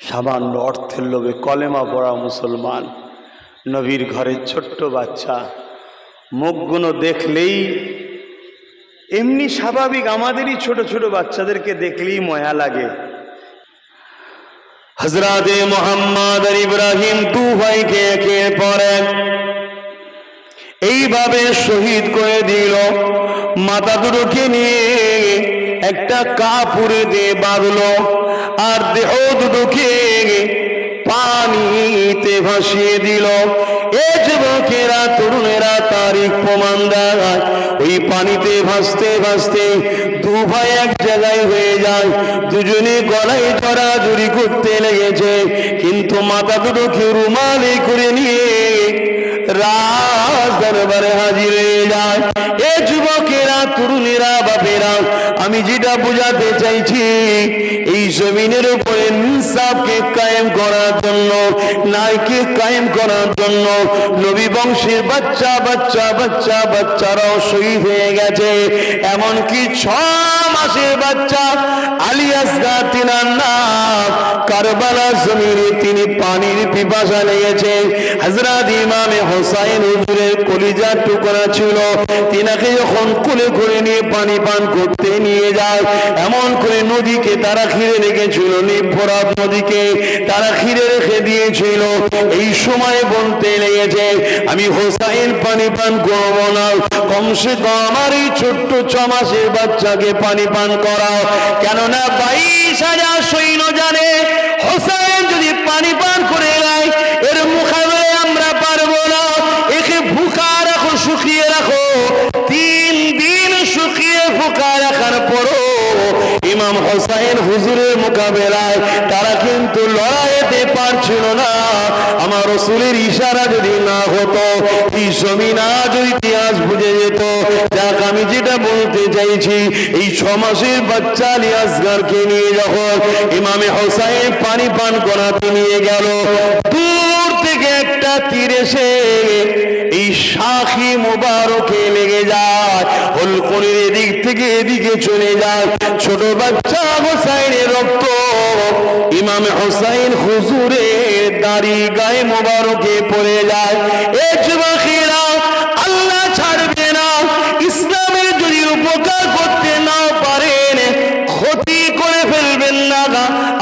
সামান্য অর্থের লোভে কলেমা পড়া মুসলমান, নবীর ঘরের ছোট্ট বাচ্চা। মুখগুলো দেখলেই এমনি স্বাভাবিক, আমাদেরই ছোট ছোট বাচ্চাদেরকে দেখলেই মায়া লাগে। হযরতে মুহাম্মদ আর ইব্রাহিম দু ভাইকে একের পর এক এইভাবে শহীদ করে দিল। মাথা দুটোকে নিয়ে একটা কাপড়ে দিয়ে বাঁধলো, আর দেহ দুটোকে পানিতে ভাসিয়ে দিল। এ যুবকেরা, তরুণেরা তারিখ প্রমাণ দেয়, ওই পানিতে ভাসতে ভাসতে দু ভাই এক জায়গায় হয়ে যায়। দুজনে গলায় জড়াজড়ি করতে লেগেছে, কিন্তু মাথা দুটোকে রুমালে করে নিয়ে রাজ দরবারে হাজির হয়ে যায়। এ যুবকেরা, তরুণেরা, বাপেরা, আমি যেটা বোঝাতে চাইছি, এই জমিনের উপরে ইনসাফকে কায়েম করার জন্য, ন্যায়কে কায়েম করার জন্য নবী বংশের বাচ্চা বাচ্চা বাচ্চা বাচ্চারাও শহীদ হয়ে গেছে। এমনকি 6 মাসের বাচ্চা আলী আসগার, তিনার নাম, কারবালা জমিনে তিনি পানির পিপাসা লেগেছে। হযরত ইমামে হোসাইন হুজুরের কলিজার টুকরা ছিল, তিনাকে যখন কোলে করে নিয়ে পানি পান করতে নিয়ে যায়, এমন করে নদীকে তারা ঘিরে রেখেছিল, ফোরাত নদীকে তারা ঘিরে রেখে দিয়েছিল। এই সময় বলতে লেগেছে, আমি হোসাইন পানি পান করবো না, কমসে কম আমার এই ছোট্ট 6 মাসের বাচ্চাকে পানি পান করাও। কেননা 22,000 সৈন্য জানে হোসাইন যদি পানি পান করে নেয়, এর মোকাবেলায় আমরা পারবো না, একে ভুকা রাখো, শুকিয়ে রাখো। 3 দিন শুকিয়ে ভুকা রাখার পরও ইমাম হোসাইন হুজুরের মোকাবেলায় তারা কিন্তু লড়াইতে পারছিল না। আমার রাসূলের ইশারা যদি না হতো, এই জমিন আজ ইতিহাস বুঝে যেত। যাক, আমি যেটা বলতে চাইছি, এই 6 মাসের বাচ্চা আলী আসগরকে নিয়ে যখন ইমামে হোসাইন পানি পান করাতে নিয়ে গেল, দূর থেকে একটা তীর এসে এই শাখি মুবারকে লেগে যায়, হলকনির এদিক থেকে এদিকে চলে যায়। ছোট বাচ্চা হোসাইনের রক্ত ইমামে হোসাইন হুজুরের দাড়ি গায়ে মুবারকে পড়ে যায়। এ যুবকেরা, আল্লাহ ছাড়বে না। ইসলামের যদি উপকার করতে না পারেন, ক্ষতি করে ফেলবেন না,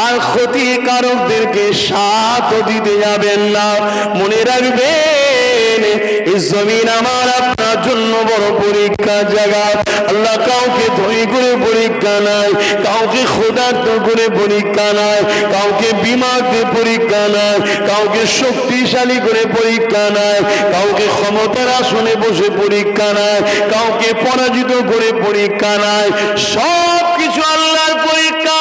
আর ক্ষতিকারকদেরকে সাথ দিতে যাবেন না। মনে রাখবেন, এই জমিন আমার আপনার জন্য বড় পরীক্ষার জায়গা। আল্লাহ কাউকে ধনী করে পরীক্ষা নাই, কাউকে ক্ষুধার্ত করে পরীক্ষা নাই, কাউকে বিমারতে পরীক্ষা নাই, কাউকে শক্তিশালী করে পরীক্ষা নাই, কাউকে ক্ষমতার আসনে বসে পরীক্ষা নাই, কাউকে পরাজিত করে পরীক্ষা নাই। সব কিছু আল্লাহর পরীক্ষা।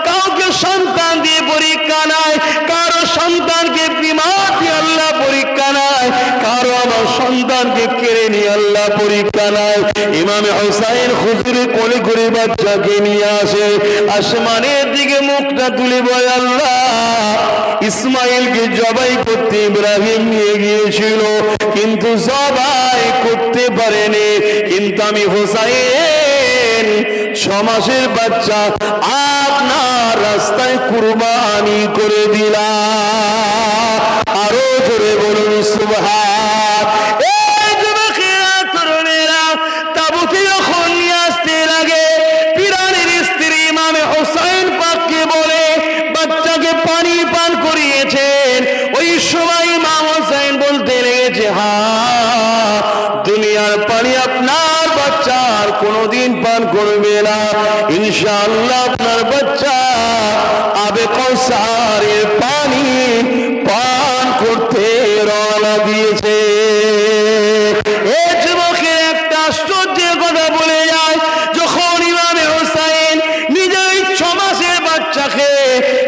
কাউকে সন্তান দিয়ে পরীক্ষা নাই, কারো সন্তানকে বিমার দিয়ে আল্লাহ পরীক্ষা নাই, কারো আমার সন্তানকে কেড়ে নিয়ে আল্লাহ পরীক্ষা নাই। ইমামে হোসাইন হুজুরের কোলে করে বাচ্চাকে নিয়ে আসে, আসমানের দিকে মুখটা তুলে বলে, আল্লাহ, ইসমাইলকে জবাই করতে ইব্রাহিম নিয়ে গিয়েছিল, কিন্তু জবাই করতে পারেনি, কিন্তু আমি হোসাইন 6 মাসের বাচ্চা আপনার রাস্তায় কুরবানি করে দিলাম। আরো জোরে বলুন সুবহান। এই যুবকেরা, তরুণেরা, তাবুতে যখন নিয়ে আসতে লাগে, পিরানের স্ত্রী ইমামে হোসাইন পাককে বলে বাচ্চাকে পানি পান করিয়েছেন। ওই সময় ইমাম হোসাইন বলতে লেগেছে, হ্যাঁ, দুনিয়ার পানি আপনার বাচ্চা আর কোনোদিন পান করবে না, ইনশাআল্লাহ আপনার বাচ্চা আবে কাউসারের পানি পান করতে রওনা দিয়েছে। এই যুবকের একটা আশ্চর্যের কথা বলে যায়, যখন ইমামে হোসাইন নিজের 6 মাসের বাচ্চাকে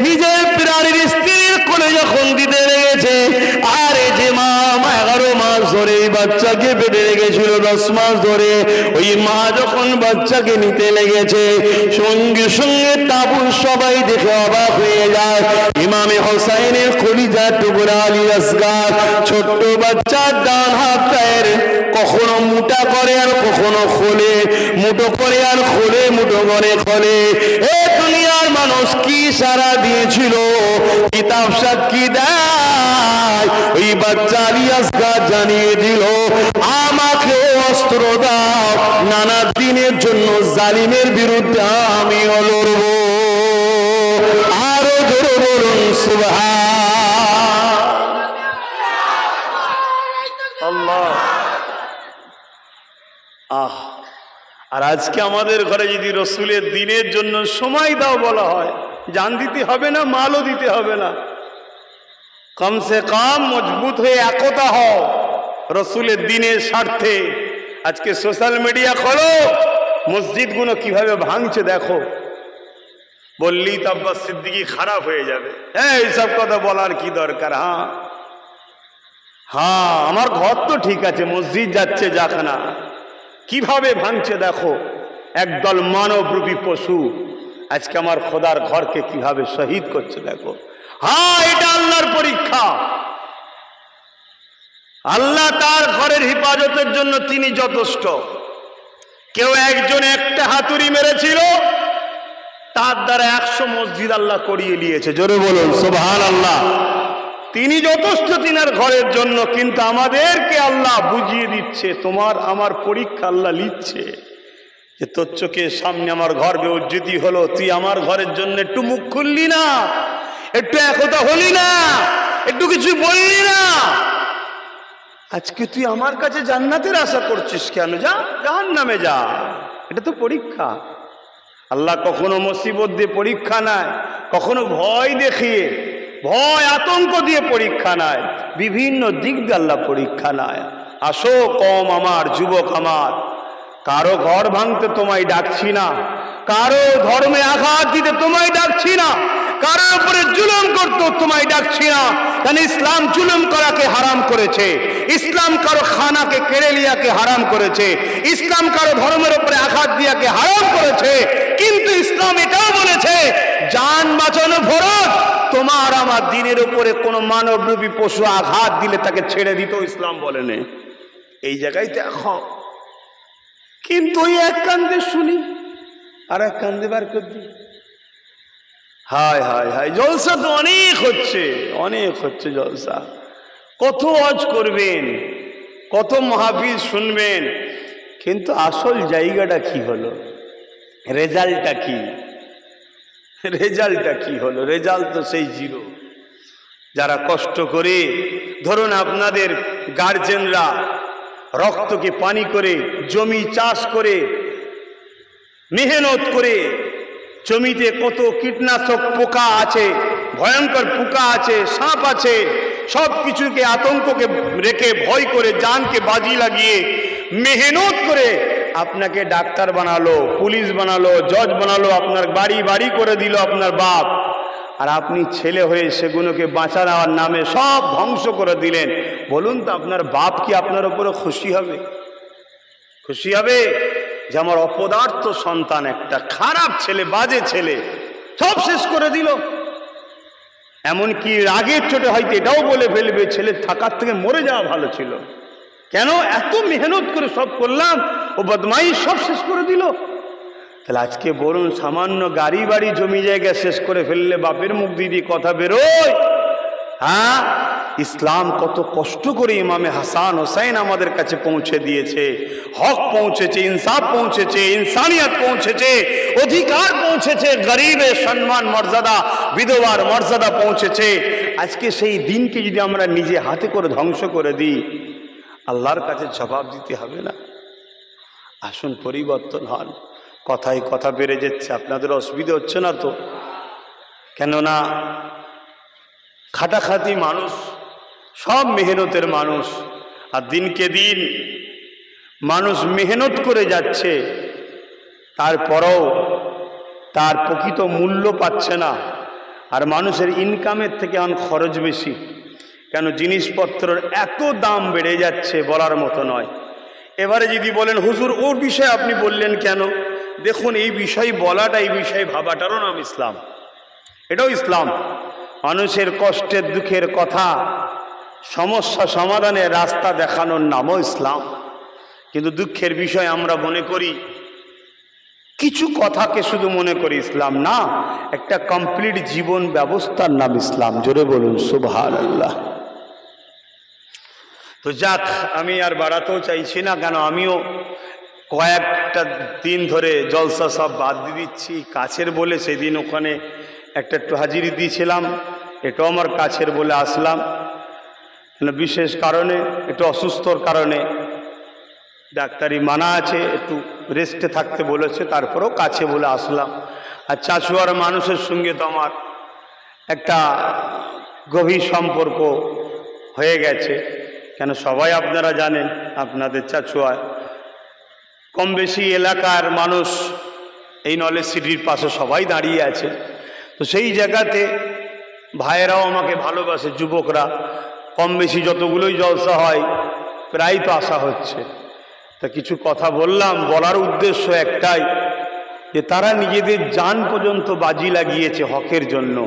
নিজের প্রাণের স্ত্রীর কোলে যখন দিতে লেগেছে, আর এই যে মা 11 মাস ধরে এই বাচ্চাকে পেটে রেখেছিল, 10 মাস ধরে, ওই মা যখন বাচ্চাকে নিতে লেগেছে, সঙ্গে সঙ্গে তাবুর সবাই দেখে অবাক হয়ে যায়। ইমামে হোসাইনের কলিজার টুকরা আলী আসগর ছোট্ট বাচ্চার ডান হাতের কখনো মুটা করে আর কখনো খোলে, মুঠো করে আর খোলে, মুঠো করে খোলে। এ দুনিয়ার মানুষ কি সারা দিয়েছিল, কিতাব সাক্ষী দেয়, ওই বাচ্চা আলী আসগর জানিয়ে দিল, আমাকে অস্ত্র দাও, নানা দিনের জন্য জালিমের বিরুদ্ধে আমি লড়ব। আরো জোরে বলুন সুবহান আল্লাহ। আর আজকে আমাদের ঘরে যদি রসুলের দিনের জন্য সময় দাও বলা হয়, জান দিতে হবে না, মালও দিতে হবে না, কমসে কম মজবুত হয়ে একতা হও রসুলের দিনের স্বার্থে। আজকে সোশ্যাল মিডিয়া খোলো, মসজিদগুলো কিভাবে ভাঙছে দেখো, বললেই তো আব্বাস সিদ্দিকী খারাপ হয়ে যাবে। হ্যাঁ, এইসব কথা বলার কি দরকার? হ্যাঁ, আমার ঘর তো ঠিক আছে, মসজিদ যাচ্ছে যাক না, কিভাবে ভাঙছে দেখো। একদল মানবরূপী পশু আজকে আমার খোদার ঘরকে কিভাবে শহীদ করছে দেখো। হ্যাঁ, এটা আল্লাহর পরীক্ষা। আল্লাহ তার ঘরের হেফাজতের জন্য তিনি যথেষ্ট। কেউ একজন একটা হাতুড়ি মেরেছিল, তার দ্বারা 100 মসজিদ আল্লাহ করিয়ে নিয়েছে। জোরে বলুন সুবহানাল্লাহ। তিনি যথেষ্ট তিনার ঘরের জন্য, কিন্তু আমাদেরকে আল্লাহ বুঝিয়ে দিচ্ছে, তোমার আমার পরীক্ষা আল্লাহ নিচ্ছে, যে তোর চোখের সামনে আমার ঘর বেউজ্জতি হলো, তুই আমার ঘরের জন্য একটু মুখ খুললি না, একটু একতা হলি না, একটু কিছু বললি না। আজকে তুই আমার কাছে জান্নাতের আশা করছিস কেন? যা, জাহান্নামে যা। এটা তো পরীক্ষা। আল্লাহ কখনো মুসিবত দিয়ে পরীক্ষা নেয়, কখনো ভয় দেখিয়ে ভয় আতঙ্ক দিয়ে পরীক্ষা নেয়, বিভিন্ন দিক দিয়ে আল্লাহ পরীক্ষা নেয়। আসো কম আমার, যুবক আমার, কারো ঘর ভাঙতে তোমায় ডাকছি না, কারো ধর্মে আঘাত দিতে তোমায় ডাকছি না, কারোর উপরে জুলুম করতে তোমায় ডাকছি না। কারণ ইসলাম জুলুম করাকে হারাম করেছে, ইসলাম কারো খানাকে কেড়ে লিয়াকে হারাম করেছে, ইসলাম কারো ধর্মের উপরে আঘাত দিয়াকে হারাম করেছে। কিন্তু ইসলাম এটাও বলেছে জান বাঁচানো ফরজ, তোমার আমার দিনের উপরে কোনো মানবরূপী পশু আঘাত দিলে তাকে ছেড়ে দিত ইসলাম বলেনি। এই জায়গায় দেখো, কিন্তু ওই এক কান্দে শুনি আর এক কান্দে বার করে দিই। হায় হায় হায়, জলসা তো অনেক হচ্ছে, অনেক হচ্ছে জলসা। কত ওয়াজ করবেন, কত মাহফিল শুনবেন, কিন্তু আসল জায়গাটা কি হলো, রেজাল্টটা কি, রেজাল্টটা কি হলো? রেজাল্ট তো সেই জিরো। যারা কষ্ট করে, ধরুন আপনাদের গার্জেনরা রক্তকে পানি করে জমি চাষ করে মেহনত করে, জমিতে কত কীটনাশক পোকা আছে, ভয়ঙ্কর পোকা আছে, সাপ আছে, সব কিছুকে আতঙ্ককে রেখে ভয় করে জানকে বাজি লাগিয়ে মেহনত করে আপনাকে ডাক্তার বানালো, পুলিশ বানালো, জজ বানালো, আপনার বাড়ি বাড়ি করে দিল আপনার বাপ, আর আপনি ছেলে হয়ে সেগুলোকে বাঁচা নেওয়ার নামে সব ধ্বংস করে দিলেন। বলুন তো আপনার বাপ কি আপনার উপরে খুশি হবে? খুশি হবে যে আমার অপদার্থ সন্তান, একটা খারাপ ছেলে, বাজে ছেলে, সব শেষ করে দিল? এমনকি রাগের চোটে হয়তো এটাও বলে ফেলবে ছেলে থাকার থেকে মরে যাওয়া ভালো ছিল। কেন? এত মেহনত করে সব করলাম, ও বদমাইশ সব শেষ করে দিল। তাহলে আজকে বলুন, সামান্য গাড়ি বাড়ি জমি জায়গা শেষ করে ফেললে বাপের মুখ দিয়ে কথা বেরোয়? হ্যাঁ, ইসলাম কত কষ্ট করে ইমামে হাসান হোসাইন আমাদের কাছে পৌঁছে দিয়েছে, হক পৌঁছেছে, ইনসাফ পৌঁছেছে, ইনসানিয়ত পৌঁছেছে, অধিকার পৌঁছেছে, গরিবের সম্মান মর্যাদা, বিধবার মর্যাদা পৌঁছেছে। আজকে সেই দিনকে যদি আমরা নিজে হাতে করে ধ্বংস করে দিই, আল্লাহর কাছে জবাব দিতে হবে না? আসুন পরিবর্তন হন। কথায় কথা বেড়ে যাচ্ছে, আপনাদের অসুবিধা হচ্ছে না তো? কেননা খাটাখাটি মানুষ, সব মেহনতের মানুষ, আর দিনকে দিন মানুষ মেহনত করে যাচ্ছে, তারপরেও তার প্রকৃত মূল্য পাচ্ছে না। আর মানুষের ইনকামের থেকে এখন খরচ বেশি। কেন? জিনিসপত্রের এত দাম বেড়ে যাচ্ছে বলার মতো নয়। এবারে যদি বলেন হুজুর ওর বিষয়ে আপনি বললেন কেন? দেখুন, এই বিষয় বলাটা, এই বিষয়ে ভাবাটারও নাম ইসলাম, এটাও ইসলাম। মানুষের কষ্টের দুঃখের কথা, সমস্যা সমাধানের রাস্তা দেখানোর নামও ইসলাম। কিন্তু দুঃখের বিষয় আমরা মনে করি কিছু কথাকে শুধু মনে করি ইসলাম না, একটা কমপ্লিট জীবন ব্যবস্থার নাম ইসলাম। জোরে বলুন সুবহানাল্লাহ। তো যাক, আমি আর বাড়াতেও চাইছি না, কেন আমিও কয়েকটা দিন ধরে জলসা সব বাদ দিয়ে দিচ্ছি। কাছের বলে সেদিন ওখানে একটু হাজিরি দিয়েছিলাম, এটাও আমার কাছের বলে আসলাম। বিশেষ কারণে, একটু অসুস্থর কারণে ডাক্তারি মানা আছে, একটু রেস্টে থাকতে বলেছে, তারপরেও কাছে বলে আসলাম। আর চাচুয়ার মানুষের সঙ্গে তো আমার একটা গভীর সম্পর্ক হয়ে গেছে। কেন? সবাই আপনারা জানেন, আপনাদের চাচুয়া কম বেশি এলাকার মানুষ এই নলেজ সিটির পাশে সবাই দাঁড়িয়ে আছে। তো সেই জায়গাতে ভাইয়েরাও আমাকে ভালোবাসে, যুবকরা কম বেশি যতগুলোই জলসা হয় প্রায় তো আসা হচ্ছে। তা কিছু কথা বললাম, বলার উদ্দেশ্য একটাই, যে তারা নিজেদের জান পর্যন্ত বাজি লাগিয়েছে হকের জন্য,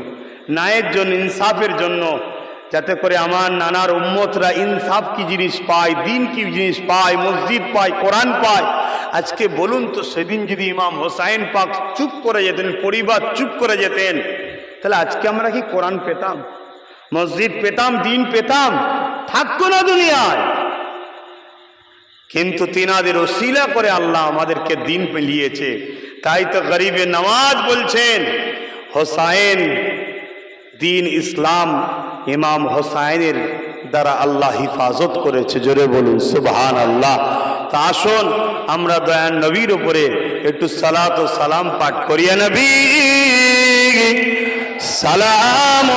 ন্যায়ের জন্য, ইনসাফের জন্য, যাতে করে আমার নানার উম্মতরা ইনসাফ কি জিনিস পায়, দিন কি জিনিস পায়, মসজিদ পায়, কোরআন পায়। আজকে বলুন তো, সেদিন যদি ইমাম হোসাইন পাক চুপ করে যেতেন, পরিবার চুপ করে যেতেন, তাহলে আজকে আমরা কি কোরআন পেতাম, মসজিদ পেতাম, দিন পেতাম? থাকতো না দুনিয়ায়। কিন্তু তিনাদের ওসিলা করে আল্লাহ আমাদেরকে দিন পেলিয়েছে। তাই তো গরিবে নওয়াজ বলছেন, হোসাইন দিন ইসলাম ইমাম হোসাইনের দ্বারা আল্লাহ হিফাজত করেছে। জোরে বলুন সুবহানাল্লাহ। তা আসুন আমরা দয়ান নবীর উপরে একটু সালাত ও সালাম পাঠ করিয়া, নবী সালাম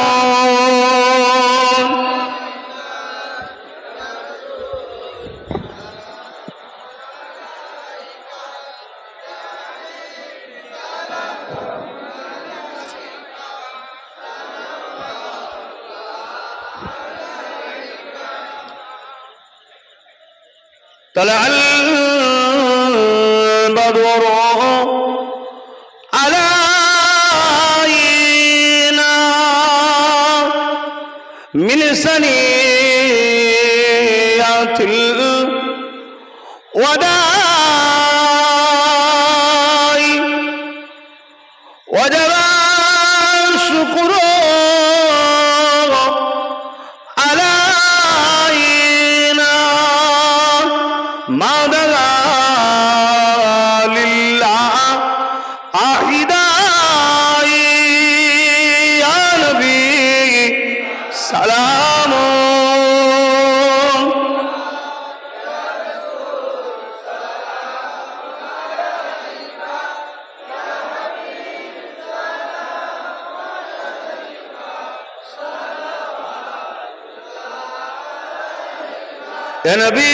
তালাল বাদরু আলাইনা মিন সানিয়াতিল ওয়াদাই ওয়াজাবা শুকরু আলাইনা মা দালা লিল্লাহ আহিদাই ইয়া নবী সালাম या नबी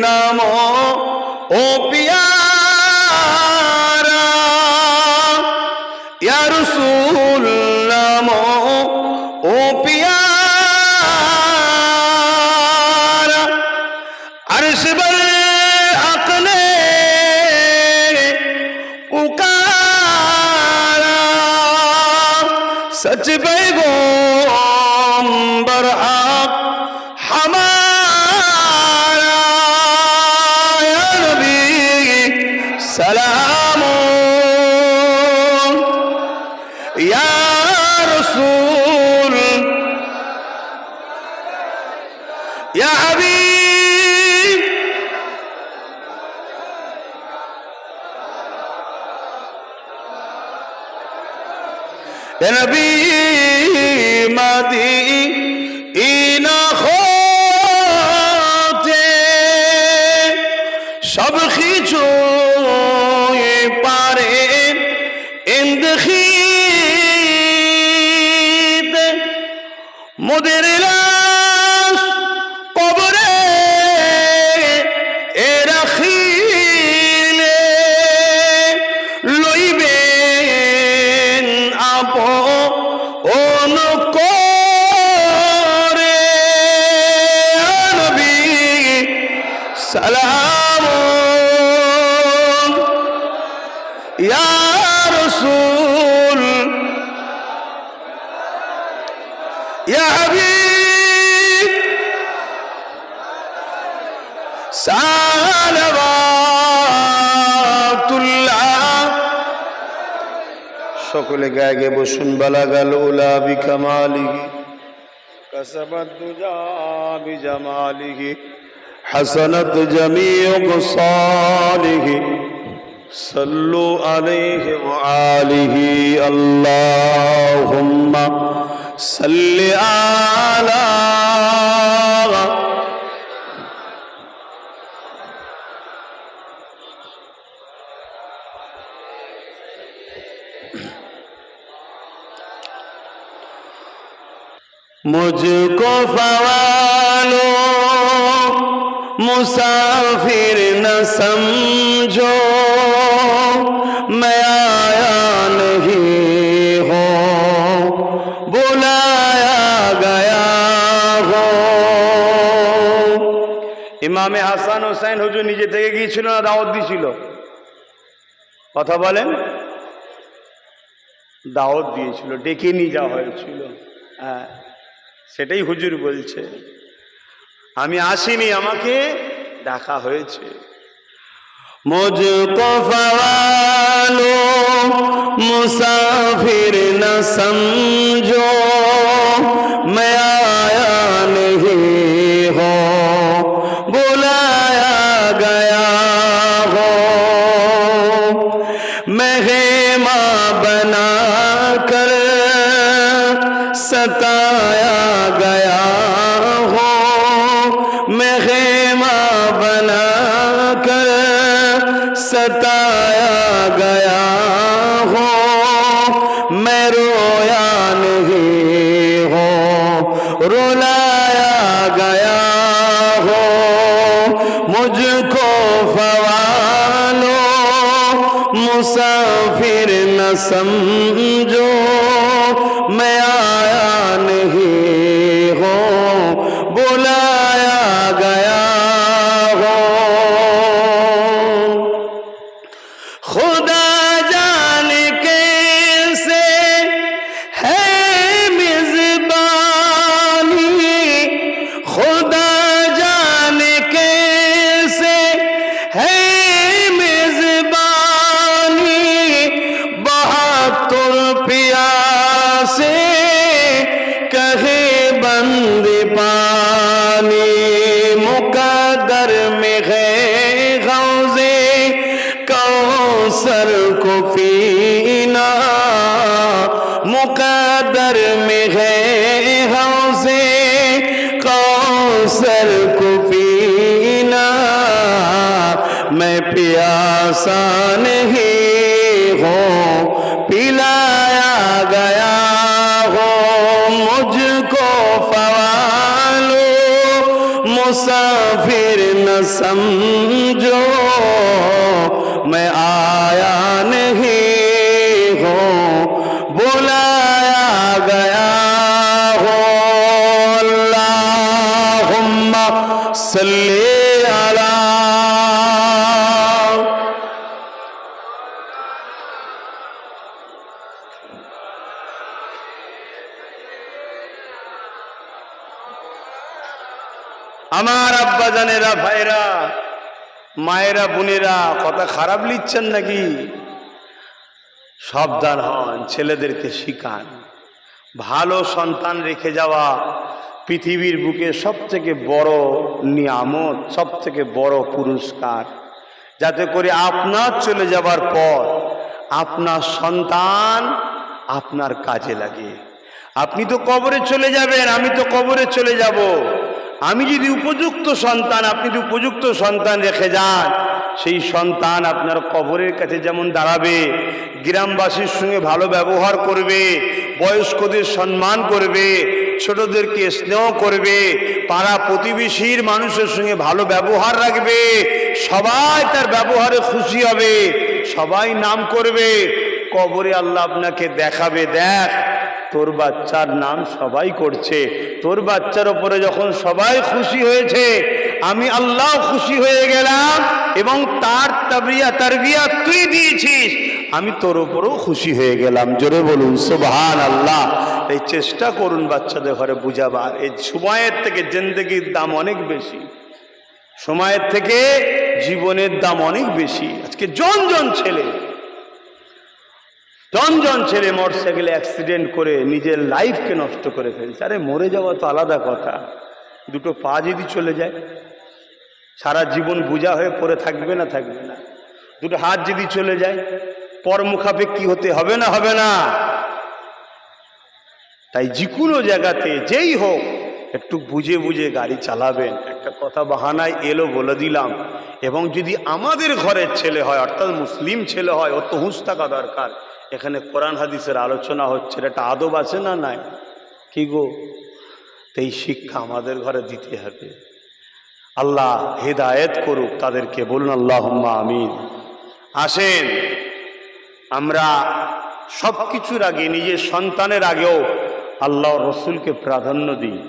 नामो ओ प्यारा या रसूल नामो ओ प्यारा अर्श पर अपने पुकारा सच पैगंबर आप हमारा या नबी सलाम या रसूल या हबीब या नबी मदीना সব কিছু পারে ইন্দেখিতে মোদের লাশ কবরে এ রাখিলে লইবেন আপন করে নবী সালাম या रसूल या हबीब सालवातुल्लाह সকলে গায়ে গে বসুন বালাগাল উলা বিকামালিহি কাসাবাত দুজা বিজামালিহি হাসানাত জামিউ সালিহি صلوا عليه وآله اللهم صل على मुझको फवालो मुसाफिर न समझो मैं आया नहीं हो बुलाया गया हो ইমামে হাসান হোসেন হুজুর নিজে থেকে গিয়েছিল না দাওয়াত দিয়েছিল? কথা বলেন। দাওয়াত দিয়েছিল, ডেকে নিয়ে যাওয়া হয়েছিল। হ্যাঁ, সেটাই হুজুর বলছে, আমি আসিনি, আমাকে ডাকা হয়েছে। मुझको फवालो मुसाफिर न समझो मैं आया नहीं हो बुलाया गया हो मैं खेमा बना कर सताया गया हो मैं खेमा बना कर सताया गया हो मैं रोया नहीं हो रुलाया गया हो मुझको फवालो मुसाफिर न समझो मैं आया नहीं हो बुलाया गया आसान ही हो पिलाया गया हो मुझको फवालो मुसाफिर न समझो मैं आया नहीं हो बुलाया गया हो अल्लाहुम्मा सल्ली अला আমার আব্বা জানেরা ভাইরা মায়েরা বোনেরা কথা খারাপ লিখছেন নাকি? সাবধান হন, ছেলেদেরকে শিখান। ভালো সন্তান রেখে যাওয়া পৃথিবীর বুকে সবথেকে বড় নিয়ামত, সবথেকে বড় পুরস্কার, যাতে করে আপনার চলে যাবার পর আপনার সন্তান আপনার কাজে লাগে। আপনি তো কবরে চলে যাবেন, আমি তো কবরে চলে যাব। আমি যদি উপযুক্ত সন্তান, আপনি যদি উপযুক্ত সন্তান রেখে যান, সেই সন্তান আপনার কবরের কাছে যেমন দাঁড়াবে, গ্রামবাসীর সঙ্গে ভালো ব্যবহার করবে, বয়স্কদের সম্মান করবে, ছোটদেরকে স্নেহ করবে, পাড়া প্রতিবেশীর মানুষের সঙ্গে ভালো ব্যবহার রাখবে, সবাই তার ব্যবহারে খুশি হবে, সবাই নাম করবে। কবরে আল্লাহ আপনাকে দেখাবে, দেখ তোর বাচ্চার নাম সবাই করছে, তোর বাচ্চার ওপরে যখন সবাই খুশি হয়েছে, আমি আল্লাহ খুশি হয়ে গেলাম, এবং তার তারবিয়া তুই দিয়েছিস, আমি তোর ওপরও খুশি হয়ে গেলাম। জোরে বলুন সুবহানাল্লাহ। এই চেষ্টা করুন বাচ্চাদের ঘরে বুঝাবার। এই সময়ের থেকে জিন্দেগির দাম অনেক বেশি, সময়ের থেকে জীবনের দাম অনেক বেশি। আজকে জন ছেলে মোটরসাইকেলে অ্যাক্সিডেন্ট করে নিজের লাইফকে নষ্ট করে ফেলছে। আরে মরে যাওয়া তো আলাদা কথা, দুটো পা যদি চলে যায় সারা জীবন বোঝা হয়ে পড়ে থাকবে না? দুটো হাত যদি চলে যায় পর মুখাপেক্ষী হতে হবে না? তাই যে কোনো জায়গাতে যেই হোক একটু বুঝে বুঝে গাড়ি চালাবেন। একটা কথা বাহানায় এলো বলে দিলাম। এবং যদি আমাদের ঘরের ছেলে হয়, অর্থাৎ মুসলিম ছেলে হয়, ওর তো হুঁশ থাকা দরকার। এখানে কোরআন হাদিসের আলোচনা হচ্ছে, এটা আদব আছে না নাই? কি গো, এই শিক্ষা আমাদের ঘরে দিতে হবে। আল্লাহ হেদায়েত করুক তাদেরকে, বলুন আল্লাহুম্মা আমিন। আসেন, আমরা সব কিছুর আগে নিজের সন্তানের আগেও আল্লাহ রসুলকে প্রাধান্য দিই,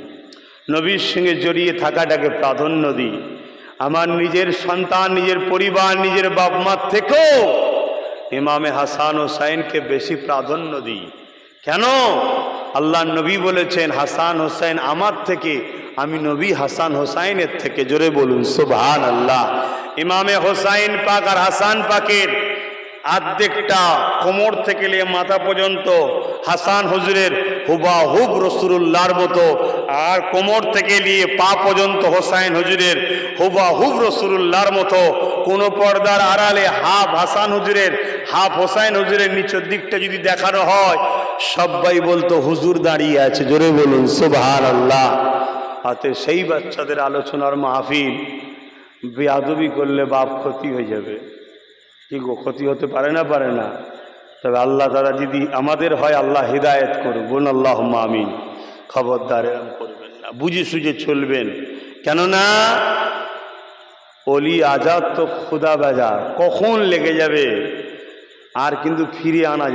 নবীর সঙ্গে জড়িয়ে থাকাটাকে প্রাধান্য দিই। আমার নিজের সন্তান, নিজের পরিবার, নিজের বাপ মার থেকেও ইমামে হাসান হোসাইনকে বেশি প্রাধান্য দিই। কেন? আল্লাহ নবী বলেছেন, হাসান হোসাইন আমার থেকে, আমি নবী হাসান হোসাইনের থেকে। জোরে বলুন সুবহানাল্লাহ। ইমামে হোসাইন পাক আর হাসান পাকের আর্ধেকটা কোমর থেকে নিয়ে মাথা পর্যন্ত হাসান হুজুরের হুবাহুব রাসূলুল্লাহর মতো, আর কোমর থেকে নিয়ে পা পর্যন্ত হোসাইন হুজুরের হুবাহুব রাসূলুল্লাহর মতো। কোন পর্দার আড়ালে হাফ হাসান হুজুরের, হাফ হোসাইন হুজুরের নিচের দিকটা যদি দেখানো হয়, সবাই বলতো হুজুর দাঁড়িয়ে আছে। জোরে বলুন সুবহানাল্লাহ। হাতে সেই বাচ্চাদের আলোচনার মাহফিল, বেয়াদবি করলে বাপ ক্ষতি হয়ে যাবে। কি গো, ক্ষতি হতে পারে না? তবে আল্লাহ তারা যদি আমাদের হয়, আল্লাহ হিদায়েত করুন, বলুন আল্লাহুম্মা আমিন। খবরদার এরকম করবেন না, বুঝে সুঝে চলবেন। কেননা অলি আজাদ তো খুদা বাজার, কখন লেগে যাবে আর কিন্তু ফিরিয়ে আনা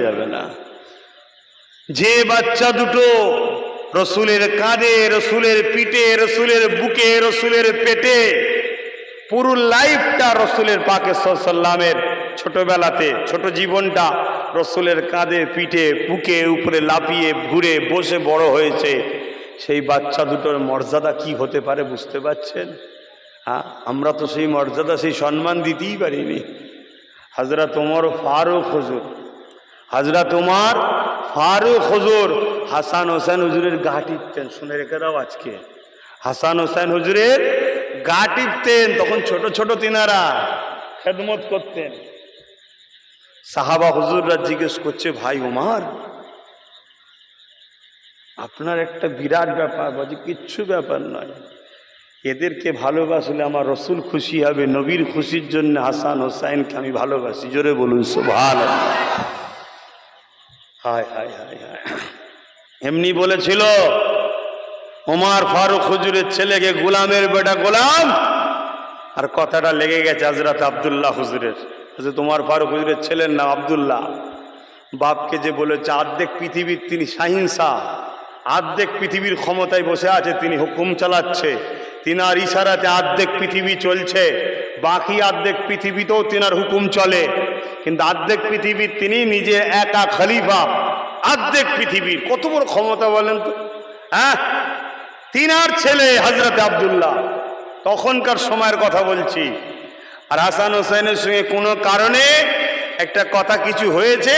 যাবে না। যে বাচ্চা দুটো রসুলের কাঁধে, রসুলের পিঠে, রসুলের বুকে, রসুলের পেটে, পুরো লাইফটা রসুলের পাকে সাল্লামের ছোটবেলাতে, ছোট জীবনটা রসুলের কাঁধে, পিঠে, বুকে, উপরে লাফিয়ে ঘুরে বসে বড় হয়েছে, সেই বাচ্চা দুটোর মর্যাদা কি হতে পারে বুঝতে পারছেন? হ্যাঁ, আমরা তো সেই মর্যাদা, সেই সম্মান দিতেই পারিনি। হযরত ওমর ফারুক হুজুর হাসান হোসেন হুজুরের গা টিপতেন। শুনে রেখে দাও আজকে, হাসান হোসেন হুজুরের গা টিপতেন। তখন ছোট ছোট তিনারা খেদমত করতেন। সাহাবা হুজুররা জিজ্ঞেস করছে, ভাই ওমর, আপনার একটা বিরাট ব্যাপার। বলছে, কিচ্ছু ব্যাপার নয়, এদেরকে ভালোবাসলে আমার রসুল খুশি হবে, নবীর খুশির জন্য হাসান হোসাইনকে আমি ভালোবাসি। জোরে বলুন সুবহানাল্লাহ। হায় হায় হায় হায়। এমনি বলেছিল ওমর ফারুক হুজুরের ছেলেকে গোলামের বেটা গোলাম, আর কথাটা লেগে গেছে হযরত আব্দুল্লাহ হুজুরের। তোমার ফারুক হুজুরের ছেলের নাম আব্দুল্লাহ। বাপকে যে বলেছে অর্ধেক পৃথিবীর তিনি শাহিনশাহ, অর্ধেক পৃথিবীর ক্ষমতায় বসে আছে, তিনি হুকুম চালাচ্ছে, তিনার ইশারাতে অর্ধেক পৃথিবী চলছে, বাকি অর্ধেক পৃথিবীতেও তিনার হুকুম চলে, কিন্তু অর্ধেক পৃথিবীর তিনি নিজে একা খলিফা। অর্ধেক পৃথিবীর কত বড় ক্ষমতা বলেন তো। হ্যাঁ, তিনার ছেলে হযরত আব্দুল্লাহ, তখনকার সময়ের কথা বলছি। আর হাসান হোসেনের সঙ্গে কোনো কারণে একটা কথা কিছু হয়েছে,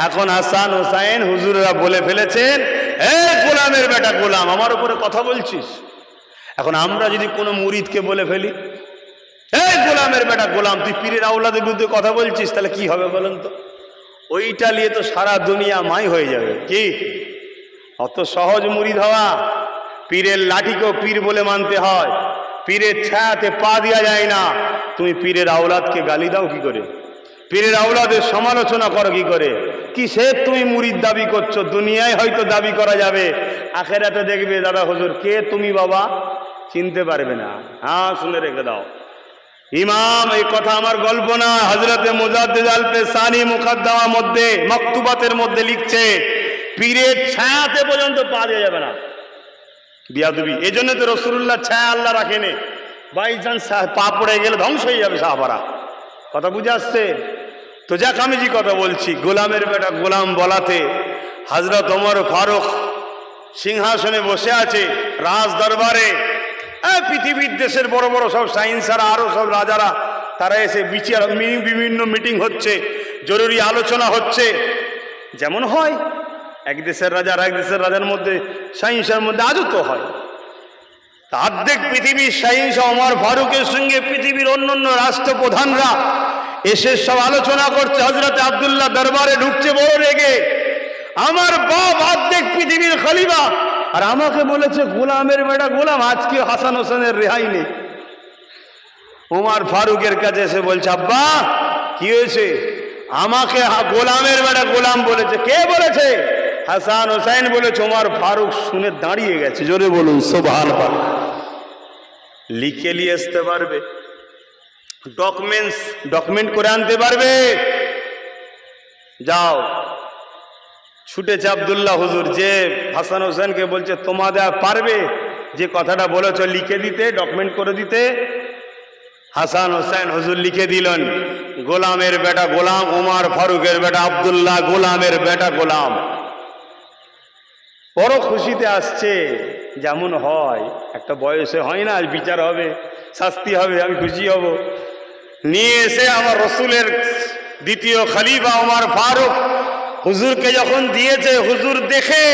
এখন হাসান হোসেন হুজুররা বলে ফেলেছেন, এ গোলামের বেটা গোলাম, আমার উপরে কথা বলছিস। এখন আমরা যদি কোনো মুরিদকে বলে ফেলি, এই গোলামের বেটা গোলাম, তুই পীরের আওলাদের বিরুদ্ধে কথা বলছিস, তাহলে কি হবে বলেন তো? ওইটা নিয়ে তো সারা দুনিয়া মাই হয়ে যাবে। কি অত সহজ মুরিদ হওয়া? পীরের লাঠিকেও পীর বলে মানতে হয়, পীরের ছায়াতে পা দেওয়া যায় না। তুমি পীরের আওলাদকে গালি দাও কি করে? পীরের আওলাদের সমালোচনা করো কি করে? কি সে তুমি মুরিদ দাবি করছো? দুনিয়ায় হয়তো দাবি করা যাবে, আখেরাতে দেখবে দাদা হুজুর কে তুমি বাবা চিনতে পারবে না। হ্যাঁ, শুনে রেখে দাও। ইমাম, এই কথা আমার গল্প না, হযরতে মুজাদ্দিদ আল পেসানি মুকদ্দমা মধ্যে মাকতুবাতের মধ্যে লিখছে, পীরের ছায়াতে পর্যন্ত পা দেওয়া যাবে না। বিয়াদবি। এই জন্য তো রাসূলুল্লাহ ছায়া আল্লাহ রাখেনি, বাই চান্স পা পড়ে গেলে ধ্বংস হয়ে যাবে সাহাবারা। কথা বুঝে আসছে তো? যাক, আমি যে কথা বলছি, গোলামের বেটা গোলাম বলাতে হযরত ওমর ফারুক সিংহাসনে বসে আছে রাজ দরবারে। পৃথিবীর দেশের বড় বড় সব সাইন্সারা, আরো সব রাজারা, তারা এসে বিচার, বিভিন্ন মিটিং হচ্ছে, জরুরি আলোচনা হচ্ছে। যেমন হয় এক দেশের রাজা আর এক দেশের রাজার মধ্যে, সাইন্সের মধ্যে আজও তো হয়। অর্ধেক পৃথিবীর সাইন্স ওমর ফারুকের সঙ্গে পৃথিবীর অন্যান্য রাষ্ট্রপ্রধানরা এসে সব আলোচনা করছে। হযরত আব্দুল্লাহ দরবারে ঢুকছে বড় রেগে, আমার বাপ অর্ধেক পৃথিবীর খলিফা, আর আমাকে বলেছে গোলামের বেটা গোলাম। আজকে হাসান হোসেনের রেহাই নেই। ওমর ফারুকের কাছে এসে বলছে, আব্বা কি হয়েছে? আমাকে গোলামের বেটা গোলাম বলেছে। কে বলেছে? হাসান হোসেন বলেছে। ওমর ফারুক শুনে দাঁড়িয়ে গেছে। জোরে বলুন সুবহানাল্লাহ। লিখে নিয়ে আসতে পারবে? ডকুমেন্ট করে আনতে পারবে? যাও। ছুটেছে আব্দুল্লাহ হুজুর, যে হাসান হোসেনকে বলছে, তোমাদের পারবে যে কথাটা বলেছ লিখে দিতে, ডকুমেন্ট করে দিতে? হাসান হোসেন হুজুর লিখে দিলেন, গোলামের বেটা গোলাম ওমর ফারুকের বেটা আব্দুল্লাহ, গোলামের বেটা গোলাম। বড় খুশিতে আসছে। যেমন হয় একটা বয়সে হয় না, বিচার হবে, শাস্তি হবে, আমি খুশি হব। নিয়ে এসে আমার রসুলের দ্বিতীয় খলিফা ওমর ফারুক হুজুরকে যখন দিয়েছে, হুজুর দেখে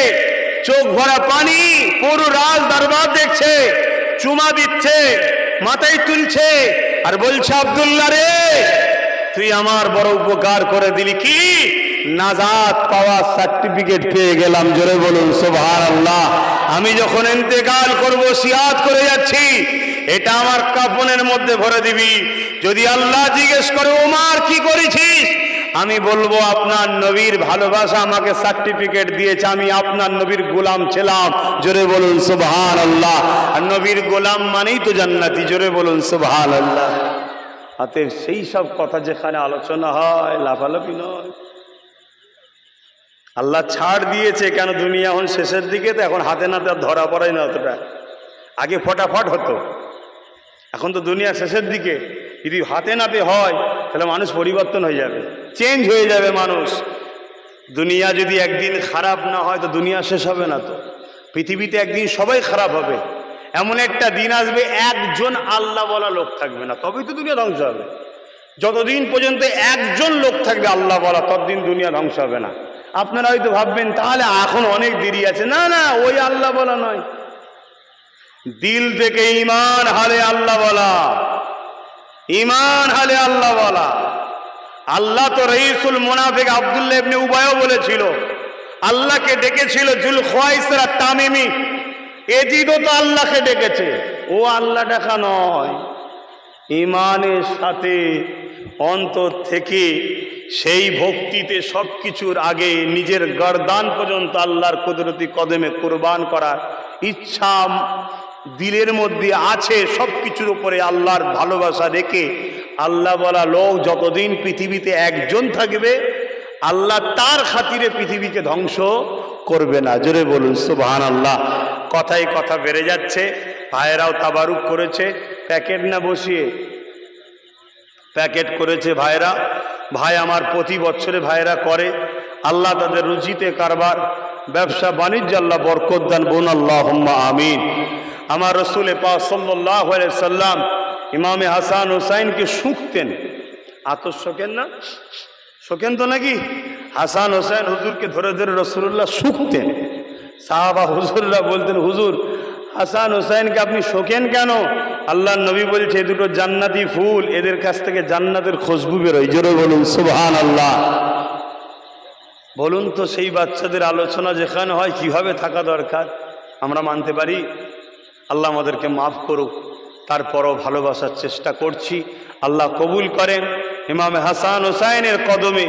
চোখ ভরা পানি, পুরো রাজ দরবার দেখছে, চুমা দিচ্ছে, মাথায় তুলছে আর বলছে, আব্দুল্লাহ রে, তুই আমার বড় উপকার করে দিলি। কি? নাজাত পাওয়ার সার্টিফিকেট পেয়ে গেলাম। জোরে বলুন সুবহানাল্লাহ। আমি যখন ইন্তেকাল করব, সিয়াত করে যাচ্ছি, এটা আমার কাফনের মধ্যে ভরে দিবি। যদি আল্লাহ জিজ্ঞেস করে, ওমর কি করেছিস? আমি বলবো, আপনার নবীর ভালোবাসা আমাকে সার্টিফিকেট দিয়েছে, আমি আপনার নবীর গোলাম ছিলাম। জোরে বলুন সুবহানাল্লাহ। আর নবীর গোলাম মানেই তো জান্নাতি। জোরে বলুন সুবহানাল্লাহ। অতএব সেই সব কথা যেখানে আলোচনা হয়, লাফালাফি নয়। আল্লাহ ছাড় দিয়েছে কেন? দুনিয়া এখন শেষের দিকে, তো এখন হাতে নাতে আর ধরা পড়াই না অতটা। আগে ফটাফট হতো, এখন তো দুনিয়া শেষের দিকে। যদি হাতে নাতে হয় তাহলে মানুষ পরিবর্তন হয়ে যাবে, চেঞ্জ হয়ে যাবে মানুষ। দুনিয়া যদি একদিন খারাপ না হয় তো দুনিয়া শেষ হবে না। তো পৃথিবীতে একদিন সবাই খারাপ হবে। এমন একটা দিন আসবে একজন আল্লাহ বলা লোক থাকবে না, তবেই তো দুনিয়া ধ্বংস হবে। যতদিন পর্যন্ত একজন লোক থাকবে আল্লাহ বলা, ততদিন দুনিয়া ধ্বংস হবে না। আপনারা হয়তো ভাববেন তাহলে এখন অনেক দেরি আছে। না না, ওই আল্লাহ বলা নয়, দিল থেকে ঈমান হালে আল্লাহ বলা, ঈমান হালে আল্লাহ বলা। আল্লাহ তো রঈসুল মুনাফিক আব্দুল্লাহ ইবনে উবাইও বলেছিল, আল্লাহকে ডেকেছিল জুল খুয়াইসরা তামিমি। এজিদও তো আল্লাহকে ডেকেছে, ও আল্লাহ ডাকা নয়, ইমানের সাথে অন্তর থেকে সেই ভক্তিতে সব কিছুর আগে নিজের গর্দান পর্যন্ত আল্লাহর কুদরতি কদমে কুরবান করার ইচ্ছা দিলের মধ্যে আছে। সব কিছুর উপরে আল্লাহর ভালোবাসা রেখে আল্লাহ বলা লোক যতদিন পৃথিবীতে একজন থাকবে আল্লাহ তার খাতিরে পৃথিবীকে ধ্বংস করবে না। জোরে বলুন সুবহানাল্লাহ। কথায় কথা বেড়ে যাচ্ছে, ভাইয়েরাও তাবারুক করেছে, প্যাকেট না বসিয়ে প্যাকেট করেছে ভাইরা। ভাই আমার প্রতি বছরে ভাইরা করে, আল্লাহ তাদের রুজিতে কারবার ব্যবসা বাণিজ্য আল্লাহ বরকত দান, বোন আল্লাহুম্মা আমিন। আমার রসুল পাক সাল্লাল্লাহু আলাইহি সাল্লাম ইমামে হাসান হুসাইনকে শুঁকতেন। আতর শোকেন না? শোকেন তো নাকি? হাসান হোসেন হুজুরকে ধরে ধরে রসুল্লাহ শুঁকতেন। সাহাবা হুজুররা বলতেন, হুজুর হাসান হোসেনকে আপনি শোকেন কেন? আল্লাহর নবী বলছে, এ দুটো জান্নাতি ফুল, এদের কাছ থেকে জান্নাতের খুশবু বেরোয়। জোরে বলুন সুবহানাল্লাহ। বলুন তো সেই বাচ্চাদের আলোচনা যেখানে হয় কিভাবে থাকা দরকার আমরা মানতে পারি? আল্লাহ আমাদেরকে মাফ করুক, তারপরও ভালোবাসার চেষ্টা করছি। আল্লাহ কবুল করেন। ইমামে হাসান হোসাইনের কদমে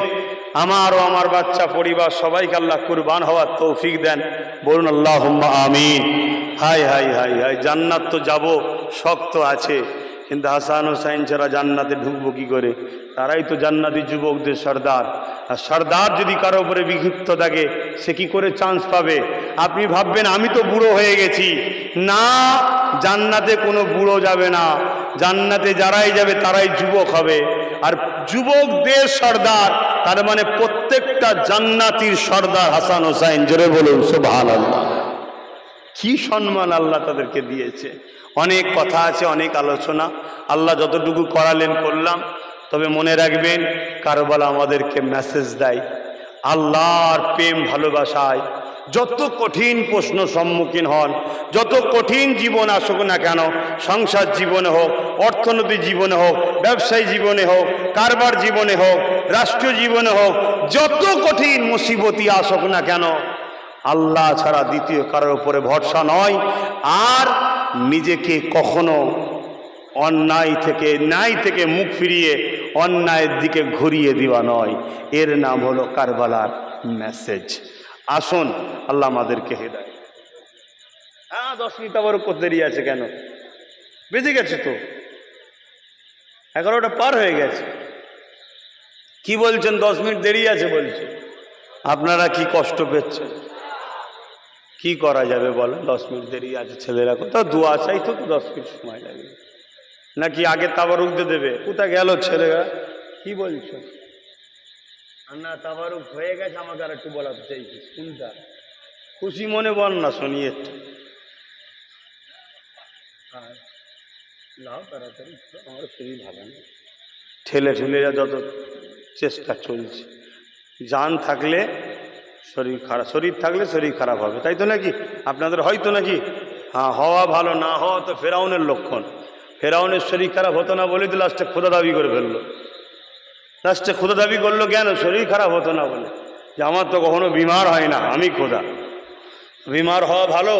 আমার ও আমার বাচ্চা পরিবার সবাইকে আল্লাহ কুরবান হওয়ার তৌফিক দেন, বলুন আল্লাহুম্মা আমিন। হাই হাই হাই হাই, জান্নাত তো যাব শক্ত আছে, কিন্তু হাসান হোসাইন ছাড়া জান্নাতে ঢুকবো কি করে? তারাই তো জান্নাতি যুবকদের সর্দার। আর সর্দার যদি কারো উপরে বিক্ষিপ্ত থাকে সে কি করে চান্স পাবে? আপনি ভাববেন আমি তো বুড়ো হয়ে গেছি, না, জান্নাতে কোনো বুড়ো যাবে না, জান্নাতে যারাই যাবে তারাই যুবক হবে। আর যুবকদের সর্দার তার মানে প্রত্যেকটা জান্নাতীর সর্দার হাসান হোসাইন। জোরে বলুন সুবহানাল্লাহ। কি সম্মান আল্লাহ তাদেরকে দিয়েছে। অনেক কথা আছে, অনেক আলোচনা, আল্লাহ যতটুকু করালেন করলাম। তবে মনে রাখবেন, কারবালা আমাদেরকে মেসেজ দেয় আল্লাহর প্রেম ভালোবাসায় যত কঠিন প্রশ্ন সম্মুখীন হন, যত কঠিন জীবন আসুক না কেন, সংসার জীবনে হোক, অর্থনৈতিক জীবনে হোক, ব্যবসায়ী জীবনে হোক, কারবার জীবনে হোক, রাষ্ট্রীয় জীবনে হোক, যত কঠিন মুসিবতই আসুক না কেন, আল্লাহ ছাড়া দ্বিতীয় কারোর উপরে ভরসা নয়। আর নিজেকে কখনো অন্যায় থেকে ন্যায় থেকে মুখ ফিরিয়ে অন্যায়ের দিকে ঘুরিয়ে দেওয়া নয়। এর নাম হলো কারবালার মেসেজ। আসুন আল্লাহ আমাদেরকে হেদায়েত। 10 মিনিট আবার কত দেরি আছে কেন? বেজে গেছে তো, 11টা পার হয়ে গেছে। কি বলছেন? 10 মিনিট দেরি আছে বলছে। আপনারা কি কষ্ট পেচ্ছেন? কি করা যাবে বলেন? 10 মিনিট দেরি আছে, ছেলেরা কোথাও দোয়া চাই তো 10 মিনিট সময় লাগবে নাকি? আগে তাবারুক দিয়ে দেবে? কোথা গেল ছেলেরা? কি বলছো? না তাবারুক হয়ে গেছে, আমাকে আর একটু বলাতে চাইছি। কোনটা? খুশি মনে বল না, শুনিয়ে নাও তাড়াতাড়ি, আমার শরীর ভালো না। ঠেলে ঠেলে যত চেষ্টা চলছে, জান থাকলে শরীর খারাপ, শরীর থাকলে শরীর খারাপ হবে, তাই তো নাকি? আপনাদের হয়তো নাকি? হ্যাঁ, হওয়া ভালো, না হওয়া তো ফেরাউনের লক্ষণ। ফেরাউনের শরীর খারাপ হতো না বলে তো লাস্টে খোদা দাবি করে ফেললো। লাস্টে খোদা দাবি করলো কেন? শরীর খারাপ হতো না বলে, যে আমার তো কখনো বিমার হয় না, আমি খোদা। বিমার হওয়া ভালো।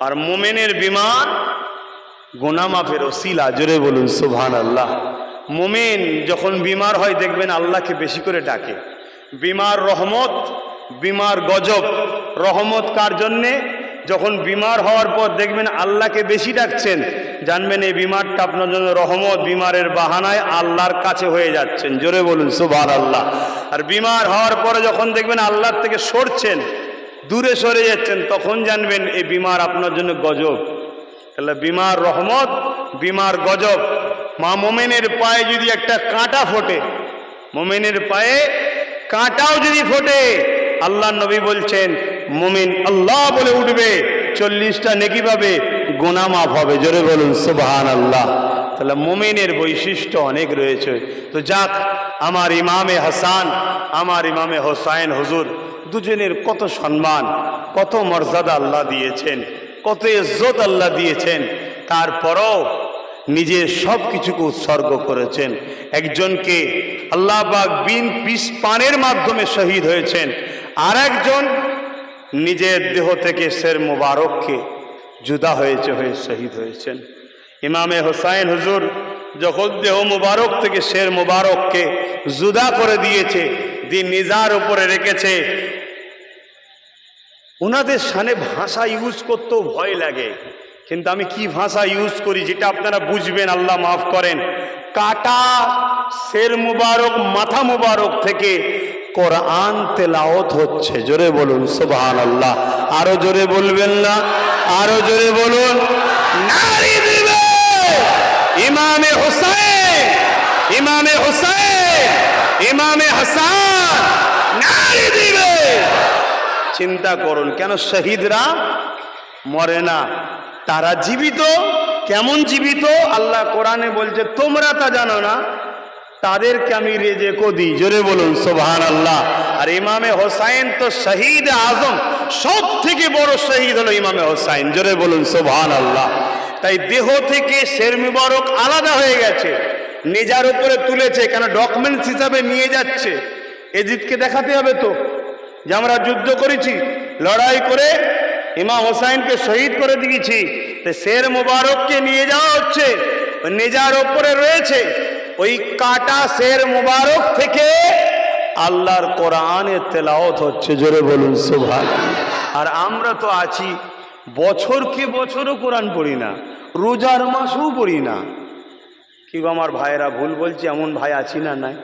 আর মোমেনের বিমার গুনাহ মাফের ওসিলা। জোরে বলুন সুবহানাল্লাহ। মোমেন যখন বিমার হয় দেখবেন আল্লাহকে বেশি করে ডাকে। বিমার রহমত, বিমার গজব। রহমত কার জন্যে? যখন বিমার হওয়ার পর দেখবেন আল্লাহকে বেশি ডাকছেন, জানবেন এই বিমারটা আপনার জন্য রহমত। বিমারের বাহানায় আল্লাহর কাছে হয়ে যাচ্ছেন। জোরে বলুন সুবহানাল্লাহ। আর বিমার হওয়ার পরে যখন দেখবেন আল্লাহর থেকে সরছেন, দূরে সরে যাচ্ছেন, তখন জানবেন এই বিমার আপনার জন্য গজব। তাহলে বিমার রহমত, বিমার গজব। মা মোমেনের পায়ে যদি একটা কাঁটা ফোটে, মোমেনের পায়ে কাঁটাও যদি ফোটে, আল্লাহ নবী বলছেন মুমিন আল্লাহ বলে উঠবে, 40টা নেকি পাবে, গুনাহ মাফ হবে। জোরে বলুন সুবহানাল্লাহ। তাহলে মুমিনের বৈশিষ্ট্য অনেক রয়েছে। তো যাক, আমার ইমামে হাসান, আমার ইমামে হোসাইন হুজুর দুজনের কত সম্মান, কত মর্যাদা আল্লাহ দিয়েছেন, কত ইজ্জত আল্লাহ দিয়েছেন। তারপরও নিজের সব কিছুকে উৎসর্গ করেছেন। একজনকে আল্লাহ পাক বিষ পানের মাধ্যমে শহীদ হয়েছেন, আর একজন নিজের দেহ থেকে শের মুবারককে জুদা হয়েছে, হয়ে শহীদ হয়েছেন। ইমামে হোসাইন হুজুর যখন দেহ মুবারক থেকে শের মুবারককে জুদা করে দিয়েছে, দিয়ে নিজার উপরে রেখেছে, ওনাদের সামনে ভাষা ইউজ করতেও ভয় লাগে, কিন্তু আমি কি ভাষা ইউজ করি যেটা আপনারা বুঝবেন, আল্লাহ মাফ করেন। কাটা শের মুবারক মাথা মুবারক থেকে কোরআন তেলাওয়াত হচ্ছে। জোরে বলুন সুবহানাল্লাহ। আরো জোরে বলবেন না? আরো জোরে বলুন। নারী দিবে ইমামে হোসেন, ইমামে হোসেন, ইমামে হাসান, নারী দিবে। চিন্তা করুন, কেন শহীদরা মরে না, তারা জীবিত। কেমন জীবিত? আল্লাহ কোরআনে বলছে তোমরা তা জানো না, তাদেরকে আমি রেজেকও দিই। জোরে বলুন সুবহানাল্লাহ। আর ইমামে হোসাইন তো শহীদ আজম, সব থেকে বড় শহীদ হলো ইমামে হোসাইন। জোরে বলুন সুবহানাল্লাহ। তাই দেহ থেকে শের মুবারক আলাদা হয়ে গেছে, নেজার উপরে তুলেছে, কেন ডকুমেন্টস হিসাবে নিয়ে যাচ্ছে। এজিদকে দেখাতে হবে তো যে আমরা যুদ্ধ করেছি, লড়াই করে ইমাম হোসাইনকে শহীদ করে দিয়েছি। শের মুবারককে নিয়ে যাওয়া হচ্ছে, নেজার উপরে রয়েছে। ওই কাটা শের মুবারক থেকে আল্লাহর কোরআনের তেলাওয়াত হচ্ছে। জোরে বলুন সুবহানাল্লাহ। আর আমরা তো আছি বছরকে বছরও কোরআন পড়ি না, রোজার মাসও পড়ি না। কি গো আমার ভাইয়েরা, ভুল বলছি? এমন ভাই আছি না? নাই?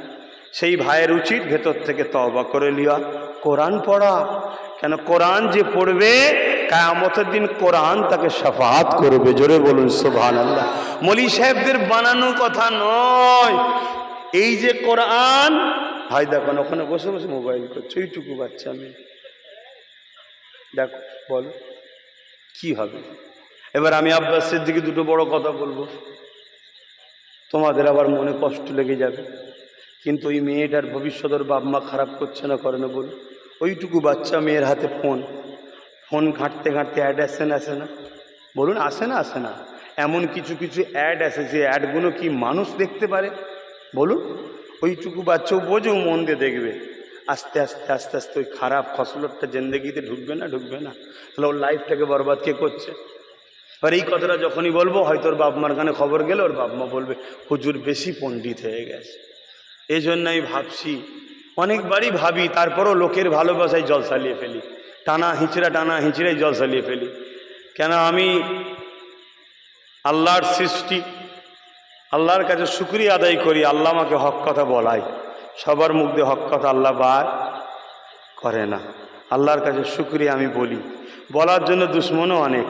সেই ভাইয়ের উচিত ভেতর থেকে তওবা করে লিয়া, কোরআন পড়া। কেন কোরআন যে পড়বে কিয়ামতের দিন কোরআন তাকে শাফাআত করবে। জোরে বলুন সুবহানাল্লাহ। মৌলী সাহেবদের বানানো কথা নয়। এই যে কোরআন, ভাই দেখুন ওখানে বসে বসে মোবাইল করছে, ওইটুকু বাচ্চা মেয়ে, দেখো বলো কি হবে। এবার আমি আব্বাস সিদ্দিকী দুটো বড় কথা বলবো, তোমাদের আবার মনে কষ্ট লেগে যাবে, কিন্তু ওই মেয়েটার ভবিষ্যতের বাপ মা খারাপ করছে না, করে না বলুন? ওইটুকু বাচ্চা মেয়ের হাতে ফোন, ফোন ঘাঁটতে ঘাঁটতে অ্যাড আসে না, আসে না? বলুন আসে না? আসে না? এমন কিছু কিছু অ্যাড আসে, যে অ্যাডগুলো কি মানুষ দেখতে পারে বলুন? ওইটুকু বাচ্চাও বোঝেও, মন দিয়ে দেখবে। আস্তে আস্তে আস্তে আস্তে ওই খারাপ ফসলটা জিন্দেগিতে ঢুকবে না? ঢুকবে না? তাহলে ওর লাইফটাকে বরবাদ কে করছে? আর এই কথাটা যখনই বলবো, হয়তো ওর বাপ মার কানে খবর গেলে ওর বাপ মা বলবে হুজুর বেশি পণ্ডিত হয়ে গেছে। এই জন্য আমি ভাবছি, অনেকবারই ভাবি, তারপরও লোকের ভালোবাসায় জল চালিয়ে ফেলি, টানা হিঁচড়াই জল চালিয়ে ফেলি। কেন আমি আল্লাহর সৃষ্টি, আল্লাহর কাছে শুকরিয়া আদায় করি, আল্লাহ আমাকে হক কথা বলায়। সবার মুখ দিয়ে হক কথা আল্লাহ বার করে না। আল্লাহর কাছে শুকরিয়া আমি বলি। বলার জন্য দুশ্মনও অনেক,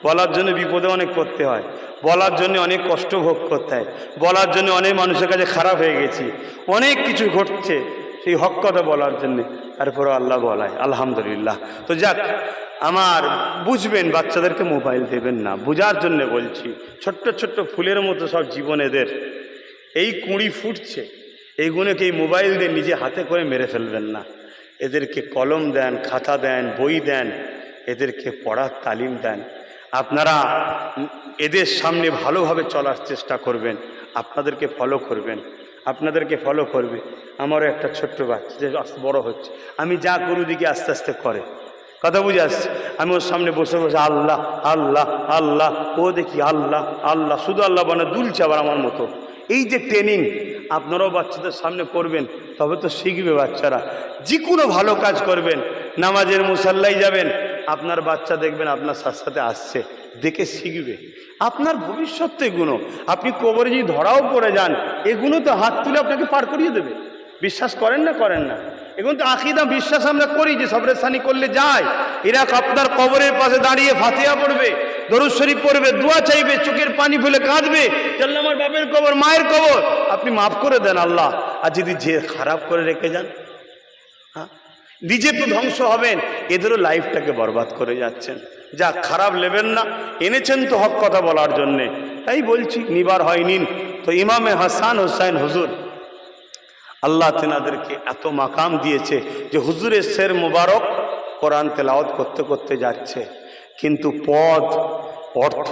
বলার জন্য বিপদে অনেক পড়তে হয়, বলার জন্য অনেক কষ্ট ভোগ করতে হয়, বলার জন্য অনেক মানুষের কাছে খারাপ হয়ে গেছি, অনেক কিছু ঘটছে সেই হক কথা বলার জন্যে, তারপরে আল্লাহ বলায় আলহামদুলিল্লাহ। তো যাক, আমার বুঝবেন, বাচ্চাদেরকে মোবাইল দেবেন না, বোঝার জন্য বলছি। ছোট্ট ছোট্ট ফুলের মতো সব জীবন এদের, এই কুঁড়ি ফুটছে, এইগুলোকে এই মোবাইল দিয়ে নিজে হাতে করে মেরে ফেলবেন না। এদেরকে কলম দেন, খাতা দেন, বই দেন, এদেরকে পড়ার তালিম দেন। আপনারা এদের সামনে ভালোভাবে চলার চেষ্টা করবেন, আপনাদেরকে ফলো করবেন, আপনাদেরকে ফলো করবে। আমারও একটা ছোট্ট বাচ্চা যে আস্তে বড় হচ্ছে, আমি যা করি দিকে আস্তে আস্তে করে, কথা বুঝে আসছে। আমি ওর সামনে বসে বসে আল্লাহ আল্লাহ আল্লাহ, ও দেখি আল্লাহ আল্লাহ, শুধু আল্লাহ বানা দুলছে আবার আমার মতো। এই যে ট্রেনিং আপনারাও বাচ্চাদের সামনে করবেন, তবে তো শিখবে বাচ্চারা। যে কোনো ভালো কাজ করবেন, নামাজের মুসাল্লায় যাবেন, আপনার বাচ্চা দেখবেন আপনার সাথে সাথে আসছে, দেখে শিখবে। আপনার ভবিষ্যৎ তো এগুলো। আপনি কবরে যদি ধরাও পড়ে যান, এগুলো তো হাত তুলে আপনাকে পার করিয়ে দেবে। বিশ্বাস করেন না? করেন না? এগুলো তো আকিদা, বিশ্বাস আমরা করি যে সবরেসানি করলে যায়। এরা আপনার কবরের পাশে দাঁড়িয়ে ফাতিহা পড়বে, দরুদ শরীফ পড়বে, দোয়া চাইবে, চোখের পানি ফেলে কাঁদবে, আল্লাহ আমার বাপের কবর, মায়ের কবর আপনি মাফ করে দেন আল্লাহ। আর যদি যে খারাপ করে রেখে যান, হ্যাঁ, নিজে তো ধ্বংস হবেন, এদেরও লাইফটাকে বরবাদ করে যাচ্ছেন। যা খারাপ নেবেন না, এনেছেন তো হক কথা বলার জন্যে, তাই বলছি নিবার হয় নিন। তো ইমামে হাসান হোসাইন হুজুর, আল্লাহ তেনাদেরকে এত মাকাম দিয়েছে যে হুজুরের শের মুবারক কোরআন তেলাওয়াত করতে করতে যাচ্ছে, কিন্তু পদ, অর্থ,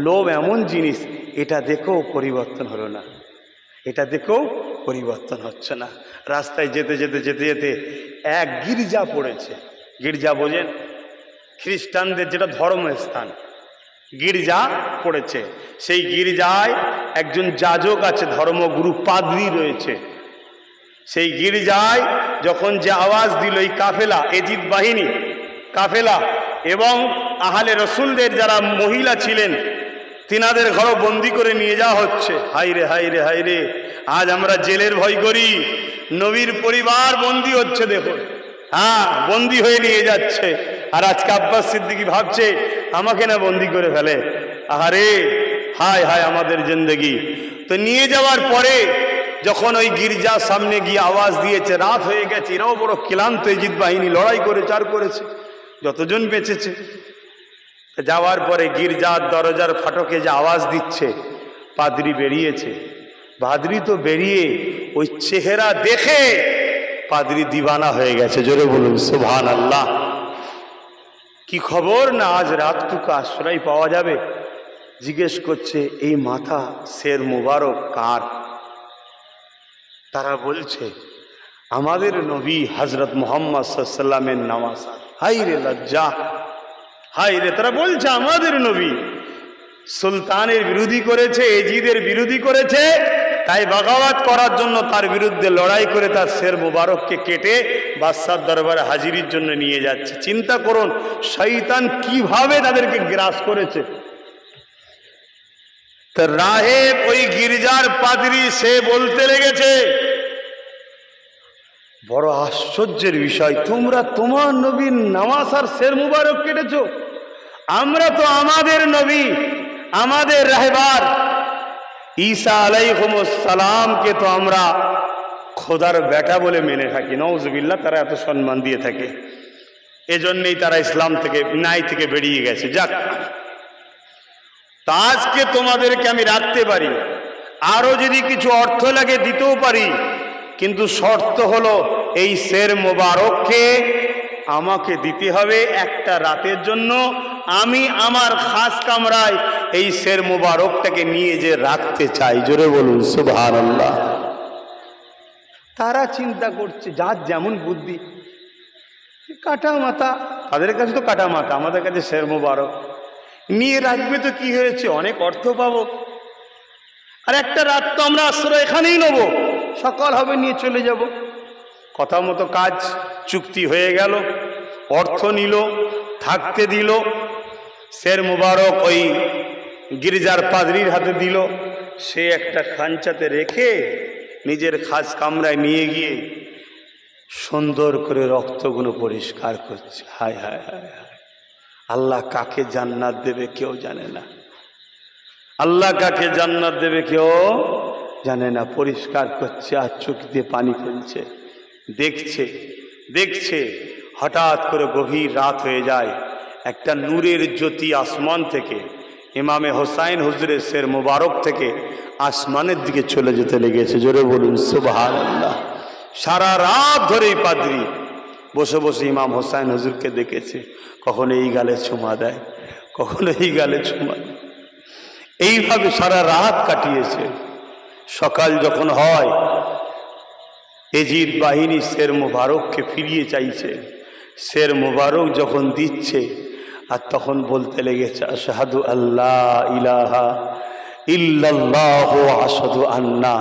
লোভ এমন জিনিস, এটা দেখেও পরিবর্তন হলো না, এটা দেখেও পরিবর্তন হচ্ছে না। রাস্তায় যেতে যেতে যেতে যেতে এক গির্জা পড়েছে। গির্জা বোঝেন? খ্রিস্টানদের যেটা ধর্মস্থান, গির্জা পড়েছে। সেই গির্জায় একজন যাজক আছে, ধর্মগুরু পাদ্রী রয়েছে। সেই গির্জায় যখন যে আওয়াজ দিল এই কাফেলা, এজিদ বাহিনী কাফেলা এবং আহলে রসুলদের যারা মহিলা ছিলেন তিনাদের ঘরও বন্দি করে নিয়ে যাওয়া হচ্ছে। হাইরে হাইরে হাইরে, আজ আমরা জেলের ভয় করি, নবীর পরিবার বন্দি হচ্ছে। দেখুন, হ্যাঁ, বন্দি হয়ে নিয়ে যাচ্ছে। আর আজকে আব্বাস সিদ্দিকী ভাবছে আমাকে না বন্দি করে ফেলে। আহারে, হায় হায় আমাদের জিন্দেগি। তো নিয়ে যাওয়ার পরে যখন ওই গির্জার সামনে গিয়ে আওয়াজ দিয়েছে, রাত হয়ে গেছে, এরাও বড় ক্লান্ত, এজিদ বাহিনী লড়াই করে চার করেছে, যতজন বেঁচেছে। যাওয়ার পরে গির্জার দরজার ফাটকে যে আওয়াজ দিচ্ছে, পাদ্রী বেরিয়েছে। পাদ্রী তো বেরিয়ে ওই চেহারা দেখে পাদ্রী দিওয়ানা হয়ে গেছে। জোরে বলুন সুবহানাল্লাহ। কি খবর না আজ রাতটুকু আশ্রয় পাওয়া যাবে? জিজ্ঞেস করছে এই মাথা শের মুবারক কার? তারা বলছে আমাদের নবী হযরত মুহাম্মদ সাল্লাল্লাহু আলাইহি ওয়াসাল্লামের নামাজ। হাই রে লজ্জা, হাই রে! তারা বলছে আমাদের নবী সুলতানের বিরোধী করেছে, এজিদের বিরোধী করেছে, তাই বাগাওয়াত করার জন্য তার বিরুদ্ধে লড়াই করে তার শের মুবারককে কেটে বাদশার দরবারে হাজিরির জন্য নিয়ে যাচ্ছে। চিন্তা করুন শয়তান কিভাবে তাদেরকে গ্রাস করেছে। তো রাহেব ওই গির্জার পাদ্রী সে বলতে লেগেছে, বড় আশ্চর্যের বিষয়, তোমরা তোমার নবীর নামাজ আর শের মুবারক কেটেছো? আমরা তো আমাদের নবী, আমাদের রাহবার ঈসা আলাইহিস সালামকে তো আমরা খোদার বেটা বলে মেনে থাকি। নাউজুবিল্লাহ, তারা এত সম্মান দিয়ে থাকে, এজন্যই তারা ইসলাম থেকে ন্যায় থেকে বেরিয়ে গেছে। যাক, তা আজকে তোমাদেরকে আমি রাখতে পারি, আরো যদি কিছু অর্থ লাগে দিতেও পারি, কিন্তু শর্ত হলো এই শের মোবারককে আমাকে দিতে হবে একটা রাতের জন্য। আমি আমার খাস কামরায় এই শের মোবারকটাকে নিয়ে যে রাখতে চাই। জোরে বলুন সুবহানাল্লাহ। তারা চিন্তা করছে যার যেমন বুদ্ধি, কাটা মাথা, তাদের কাছে তো কাটা মাথা, আমাদের কাছে শের মোবারক নিয়ে রাখবে তো কি হয়েছে, অনেক অর্থ পাবো, আর একটা রাত তো আমরা আশ্রয় এখানেই নেবো, সকাল হবে নিয়ে চলে যাব। কথা মতো কাজ চুক্তি হয়ে গেল, অর্থ নিল, থাকতে দিল। শের মুবারক ওই গির্জার পাদ্রীর হাতে দিল, সে একটা খাঞ্চাতে রেখে নিজের খাস কামরায় নিয়ে গিয়ে সুন্দর করে রক্তগুলো পরিষ্কার করছে। হায় হায় হায় হায়! আল্লাহ কাকে জান্নাত দেবে কেউ জানে না, আল্লাহ কাকে জান্নাত দেবে কেউ জানে না। পরিষ্কার করছে আর চোখ দিয়ে পানি ফেলছে, দেখছে দেখছে। হঠাৎ করে গভীর রাত হয়ে যায়, একটা নূরের জ্যোতি আসমান থেকে, ইমামে হোসাইন হুজুরের শের মুবারক থেকে আসমানের দিকে চলে যেতে লেগেছে। জোরে বলুন সুবহানাল্লাহ। সারা রাত ধরেই পাদ্রী বসে বসে ইমাম হোসাইন হুজুরকে দেখেছে, কখনো এই গালে চুমা দেয়, কখনো এই গালে চুমা দেয়, এইভাবে সারা রাত কাটিয়েছে। সকাল যখন হয়, এজিদ বাহিনী শের মুবারককে ফিরিয়ে চাইছে। শের মুবারক যখন দিচ্ছে আর তখন বলতে লেগেছে আশহাদু আল্লাহ ইলাহা ইল্লাল্লাহু ওয়া আশহাদু আন্না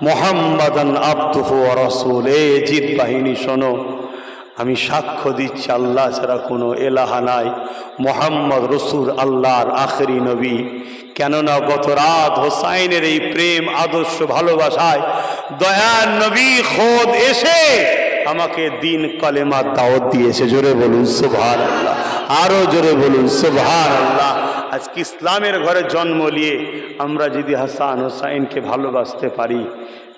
মুহাম্মাদান আবদুহু ওয়া রাসূলুহু। এজিদ বাহিনী শোনো, আমি সাক্ষ্য দিচ্ছি আল্লাহ ছাড়া কোনো এলাহা নাই, মুহাম্মদ রসুল আল্লাহর আখেরি নবী। কেননা গত রাত হোসাইনের এই প্রেম আদর্শ ভালোবাসায় দয়ার নবী খোদ এসে আমাকে দিন কলেমার দাওয়াত দিয়েছে। জোরে বলুন সুবহানাল্লাহ, আরো জোরে বলুন সুবহানাল্লাহ। আজকে ইসলামের ঘরে জন্ম নিয়ে আমরা যদি হাসান হোসাইনকে ভালোবাসতে পারি,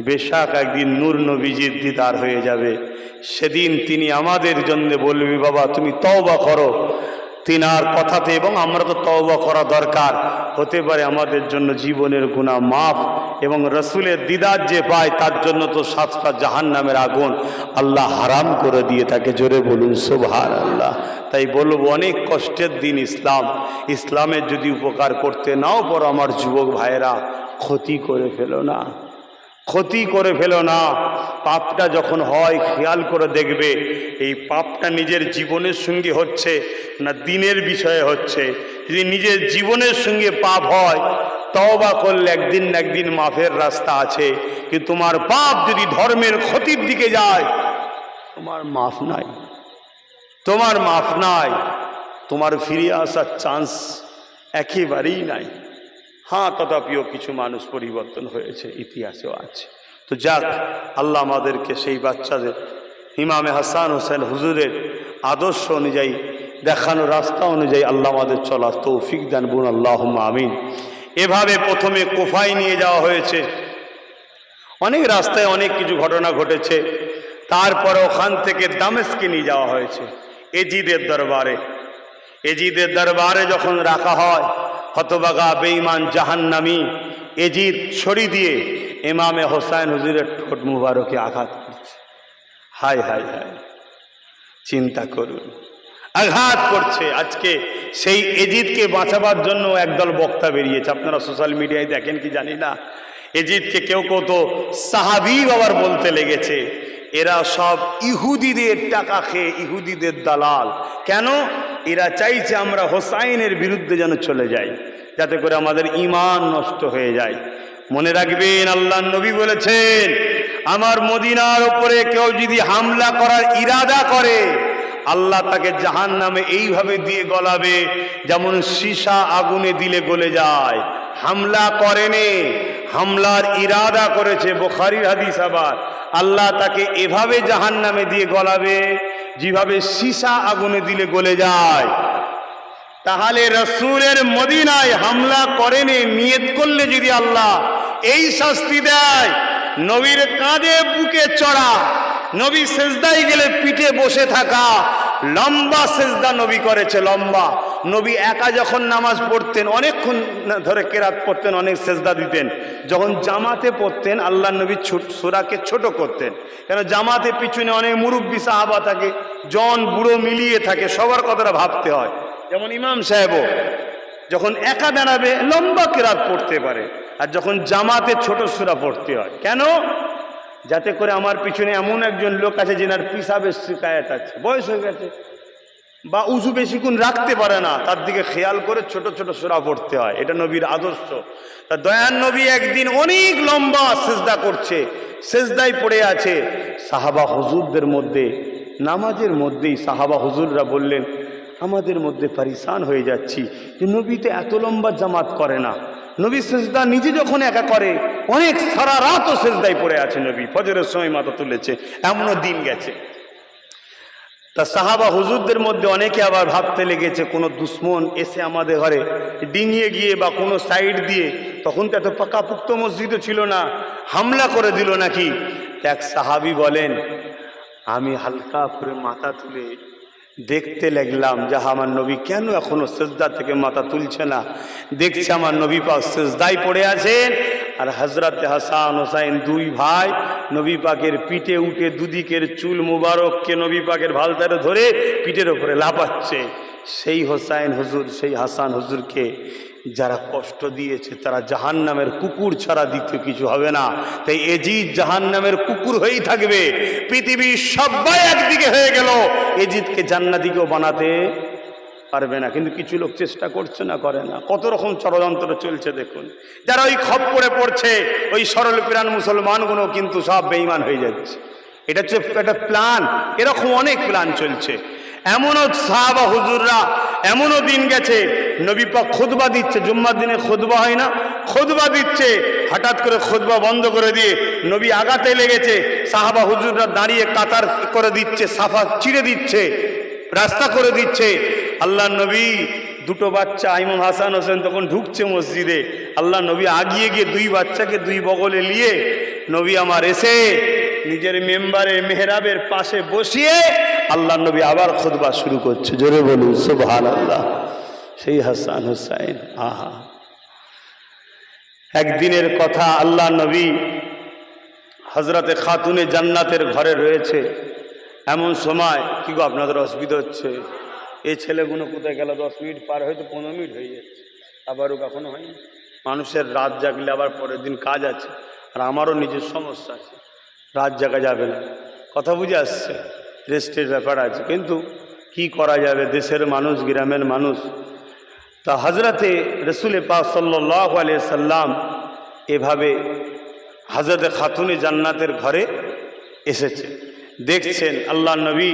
বেশাক একদিন নূর নবীজির দিদার হয়ে যাবে। সেদিন তিনি আমাদের জন্য বলবি, বাবা তুমি তওবা করো তিনার কথাতে, এবং আমরা তো তওবা করা দরকার। হতে পারে আমাদের জন্য জীবনের গুনাহ মাফ, এবং রসুলের দিদার যে পায় তার জন্য তো 7টা জাহান্নামের আগুন আল্লাহ হারাম করে দিয়ে থাকে। জোরে বলুন সুবহানাল্লাহ। তাই বলবো, অনেক কষ্টের দিন ইসলাম, ইসলামের যদি উপকার করতে নাও পারো আমার যুবক ভাইয়েরা, ক্ষতি করে ফেলো না। ক্ষতি করে ফেলো না। পাপটা যখন হয় খেয়াল করে দেখবে এই পাপটা নিজের জীবনের সঙ্গে হচ্ছে না দিনের বিষয়ে হচ্ছে। যদি নিজের জীবনের সঙ্গে পাপ হয় তওবা করলে একদিন না একদিন মাফের রাস্তা আছে, কিন্তু তোমার পাপ যদি ধর্মের ক্ষতির দিকে যায় তোমার মাফ নাই, তোমার মাফ নাই, তোমার ফিরে আসার চান্স একেবারেই নাই। হ্যাঁ, তথাপিও কিছু মানুষ পরিবর্তন হয়েছে, ইতিহাসেও আছে। তো যাক, আল্লাহ আমাদেরকে সেই বাচ্চাদের ইমামে হাসান হোসেন হুজুরের আদর্শ অনুযায়ী দেখানো রাস্তা অনুযায়ী আল্লাহ আমাদের চলার তৌফিক দান করুন, আল্লাহুম্মা আমিন। এভাবে প্রথমে কুফায় নিয়ে যাওয়া হয়েছে, অনেক রাস্তায় অনেক কিছু ঘটনা ঘটেছে। তারপরে ওখান থেকে দামেস্কে নিয়ে যাওয়া হয়েছে এজিদের দরবারে। এজিদের দরবারে যখন রাখা হয়, হতবাগা বেঈমান জাহান্নামী এজিদ ছড়ি দিয়ে ইমামে হোসেন হুজুরের ঠোঁট মুবারকে আঘাত করছে। হায় হায় হায়, চিন্তা করুন, আঘাত করছে। আজকে সেই এজিদকে বাঁচাবার জন্য একদল বক্তা বেরিয়েছে, আপনারা সোশ্যাল মিডিয়ায় দেখেন কি জানি না। এজিদকে কেউ কেউ তো সাহাবী আবার বলতে লেগেছে। এরা সব ইহুদিদের টাকা খেয়ে ইহুদিদের দালাল। কেন? এরা চাইছে আমরা হোসাইনের বিরুদ্ধে যেন চলে যাই, যাতে করে আমাদের ঈমান নষ্ট হয়ে যায়। মনে রাখবেন, আল্লাহর নবী বলেছেন, আমার মদিনার উপরে কেউ যদি হামলা করার ইরাদা করে আল্লাহ তাকে জাহান্নামে এইভাবে দিয়ে গলাবে যেমন সীসা আগুনে দিলে গলে যায়। হামলা করেনি, হামলার ইরাদা করেছে, বুখারীর হাদিস। আবার আল্লাহ তাকে এভাবে জাহান্নামে দিয়ে গলাবে যেভাবে সীসা আগুনে দিলে গলে যায়। তাহলে রাসূলের মদিনায় হামলা করেনি, নিয়ত করলে যদি আল্লাহ এই শাস্তি দেয়, নবীর কাঁধে বুকে চড়া, নবী সেজদায় গেলে পিঠে বসে থাকা, লম্বা সেজদা নবী করেছে, লম্বা। নবী একা যখন নামাজ পড়তেন অনেকক্ষণ ধরে কেরাত পড়তেন, অনেক সেজদা দিতেন। যখন জামাতে পড়তেন আল্লাহ নবী সূরাকে ছোট করতেন, কেন জামাতে পিছনে অনেক মুরব্বী সাহাবা থাকে, জন বুড়ো মিলিয়ে থাকে, সবার কথাটা ভাবতে হয়। যেমন ইমাম সাহেবও যখন একা দাঁড়াবে লম্বা কেরাত পড়তে পারে, আর যখন জামাতে ছোট সূরা পড়তে হয়। কেন? যাতে করে আমার পিছনে এমন একজন লোক আছে যেনার পিসাবের শিকায়ত আছে, বয়স হয়ে গেছে, বা উজু বেশিক্ষণ রাখতে পারে না, তার দিকে খেয়াল করে ছোট ছোট সূরা পড়তে হয়। এটা নবীর আদর্শ। তা দয়ার নবী একদিন অনেক লম্বা সেজদা করছে, সেজদায় পড়ে আছে। সাহাবা হুজুরদের মধ্যে, নামাজের মধ্যেই সাহাবা হুজুররা বললেন, আমাদের মধ্যে পরিশান হয়ে যাচ্ছি যে নবী তো এত লম্বা জামাত করে না। নবী সেজদা নিজে যখন একা করে অনেক সারা রাতও সেজদায় পড়ে আছে নবী, ফজরের সময় মাথা তুলেছে, এমনও দিন গেছে। তা সাহাবা হুজুরদের মধ্যে অনেকে আবার ভাবতে লেগেছে কোনো দুশ্মন এসে আমাদের ঘরে ডিঙিয়ে গিয়ে বা কোনো সাইড দিয়ে, তখন তো এত পাকাপুক্ত মসজিদও ছিল না, হামলা করে দিল নাকি। এক সাহাবী বলেন, আমি হালকা করে মাথা তুলে দেখতে লাগলাম যে আমার নবী কেন এখনো সেজদা থেকে মাথা তুলছে না। দেখছে আমার নবী পাক সেজদায় পড়ে আছেন, আর হযরতে হাসান হোসাইন দুই ভাই নবী পাকের পিঠে উঠে দুদিকের চুল মুবারককে নবী পাকের ভালতারে ধরে পিঠের উপরে লাফাচ্ছে। সেই হোসাইন হুজুর, সেই হাসান হুজুরকে যারা কষ্ট দিয়েছে তারা জাহান্নামের কুকুর ছাড়া দ্বিতীয় কিছু হবে না। তাই এজিদ জাহান্নামের কুকুর হয়েই থাকবে। পৃথিবীর সবাই একদিকে হয়ে গেল, এজিদকে জান্নাতীকেও বানাতে পারবে না। কিন্তু কিছু লোক চেষ্টা করছে না, করে না। কত রকম ষড়যন্ত্র চলছে দেখুন। যারা ওই খপ্পরে পড়ছে, ওই সরল প্রাণ মুসলমানগুলো কিন্তু সব বেঈমান হয়ে যাচ্ছে। এটা হচ্ছে একটা প্ল্যান, এরকম অনেক প্ল্যান চলছে। এমনও সাহাবা হুজুররা, এমনও দিন গেছে নবী পাক খুতবা দিচ্ছে, জুম্মার দিনে খুতবা হয় না, খুতবা দিচ্ছে, হঠাৎ করে খুতবা বন্ধ করে দিয়ে নবী আগাতে লেগেছে। সাহাবা হুজুররা দাঁড়িয়ে কাতার করে দিচ্ছে, সাফা চিড়ে দিচ্ছে, রাস্তা করে দিচ্ছে। আল্লাহ নবী দুটো বাচ্চা ইমাম হাসান হোসেন তখন ঢুকছে মসজিদে, আল্লাহ নবী আগিয়ে গিয়ে দুই বাচ্চাকে দুই বগলে নিয়ে নবী আমার এসে নিজের মেম্বারে মেহরাবের পাশে বসিয়ে আল্লাহ নবী আবার খুতবা শুরু করছে। জোরে বলুন সুবহানাল্লাহ। সেই হাসান হোসাইন, আহা, একদিনের কথা, আল্লাহ নবী হযরতে খাতুনে জান্নাতের ঘরে রয়েছে। এমন সময়, কি গো আপনাদের অসুবিধা হচ্ছে? এই ছেলেগুলো কোথায় গেল? 10 মিনিট পার হয়তো 15 মিনিট হয়ে যাচ্ছে, আবারও কখনো হয়নি। মানুষের রাত জাগলে আবার পরের দিন কাজ আছে, আর আমারও নিজের সমস্যা আছে, রাত জাগা যাবে না, কথা বুঝে আসছে, রেস্টের ব্যাপার আছে, কিন্তু কি করা যাবে, দেশের মানুষ, গ্রামের মানুষ। তা হজরতে রসুল পাক সাল্লাল্লাহু আলাইহি সাল্লাম এভাবে হজরতে খাতুনে জান্নাতের ঘরে এসেছে। দেখছেন আল্লাহ নবী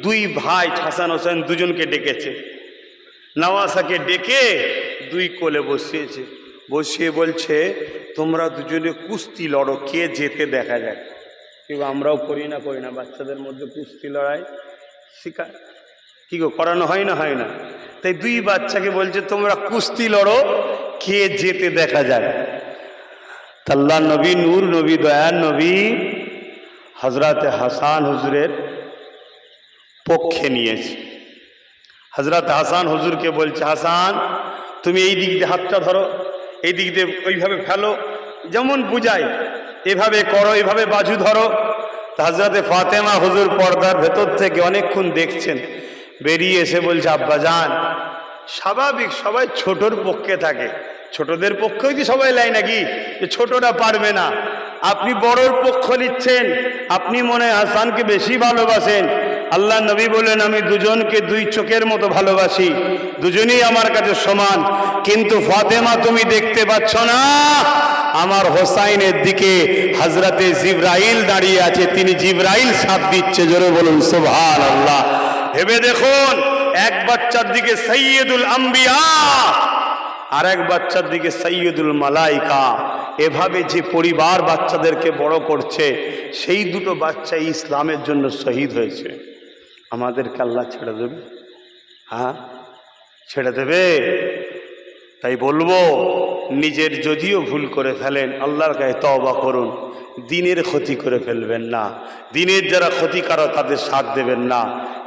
দুই ভাই হাসান হোসেন দুজনকে ডেকেছে, নওয়াসাকে ডেকে দুই কোলে বসিয়েছে, বসিয়ে বলছে তোমরা দুজনে কুস্তি লড়ো, কে যেতে দেখা যায়। কিন্তু আমরাও করি না বাচ্চাদের মধ্যে কুস্তি লড়াই শিখায়, কি গো করানো হয় না? হয় না। তাই দুই বাচ্চাকে বলছে তোমরা কুস্তি লড়ো, কে যেতে দেখা যায়। আল্লাহ নবী, নূর নবী, দয়ার নবী হজরতে হাসান হুজুরের পক্ষে নিয়েছে। হজরত হাসান হুজুরকে বলছে, হাসান তুমি এই দিক দিয়ে হাতটা ধরো, এই দিক দিয়ে ওইভাবে ফেলো, যেমন বুঝাই এভাবে করো, এইভাবে বাজু ধরো। হজরতে ফাতেমা হুজুর পর্দার ভেতর থেকে অনেকক্ষণ দেখছেন, বেরিয়ে এসে বলছে আব্বাজান, স্বাভাবিক সবাই ছোটর পক্ষে থাকে, ছোটদের পক্ষেই তো সবাই লাই নাকি যে ছোটরা পারবে না, আপনি বড়র পক্ষ নিচ্ছেন, আপনি মনে হয় হাসানকে বেশি ভালোবাসেন। আল্লাহ নবী বললেন আমি দুজনকে দুই চোখের মতো ভালোবাসি, দুজনেই আমার কাছে সমান, কিন্তু ফাতেমা তুমি দেখতে পাচ্ছ না আমার হোসাইনের দিকে হজরতে জিবরাইল দাঁড়িয়ে আছে, তিনি জিবরাইল সাথ দিচ্ছে, জোরে বলুন সুবহানাল্লাহ। ভেবে দেখুন, এক বাচ্চার দিকে সৈয়দুল আম্বিয়া আর এক বাচ্চার দিকে সৈয়দুল মালাইকা, এভাবে যে পরিবার বাচ্চাদেরকে বড় করছে, সেই দুটো বাচ্চা ইসলামের জন্য শহীদ হয়েছে। আমাদেরকে আল্লাহ ছেড়ে দেবে? হ্যাঁ, ছেড়ে দেবে? তাই বলবো, নিজের যদিও ভুল করে ফেলেন আল্লাহর কাছে তওবা করুন, দিনের ক্ষতি করে ফেলবেন না, দিনের যারা ক্ষতিকারক তাদের সাথ দেবেন না,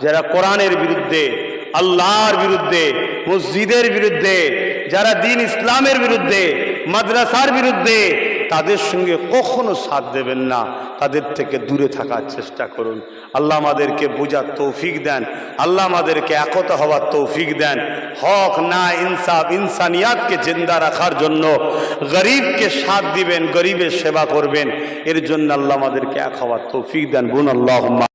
যারা কোরআনের বিরুদ্ধে, আল্লাহর বিরুদ্ধে, মসজিদের বিরুদ্ধে, যারা দিন ইসলামের বিরুদ্ধে, মাদ্রাসার বিরুদ্ধে, তাদের সঙ্গে কখনো সাথ দেবেন না, তাদের থেকে দূরে থাকার চেষ্টা করুন। আল্লাহ আমাদেরকে বোঝার তৌফিক দেন, আল্লাহ আমাদেরকে একতা হওয়ার তৌফিক দেন, হক না ইনসাফ ইনসানিয়াতকে জিন্দা রাখার জন্য গরিবকে সাথ দিবেন, গরিবের সেবা করবেন, এর জন্য আল্লাহ আমাদেরকে এক হওয়ার তৌফিক দেন। বুন আল্লাহুম্মা।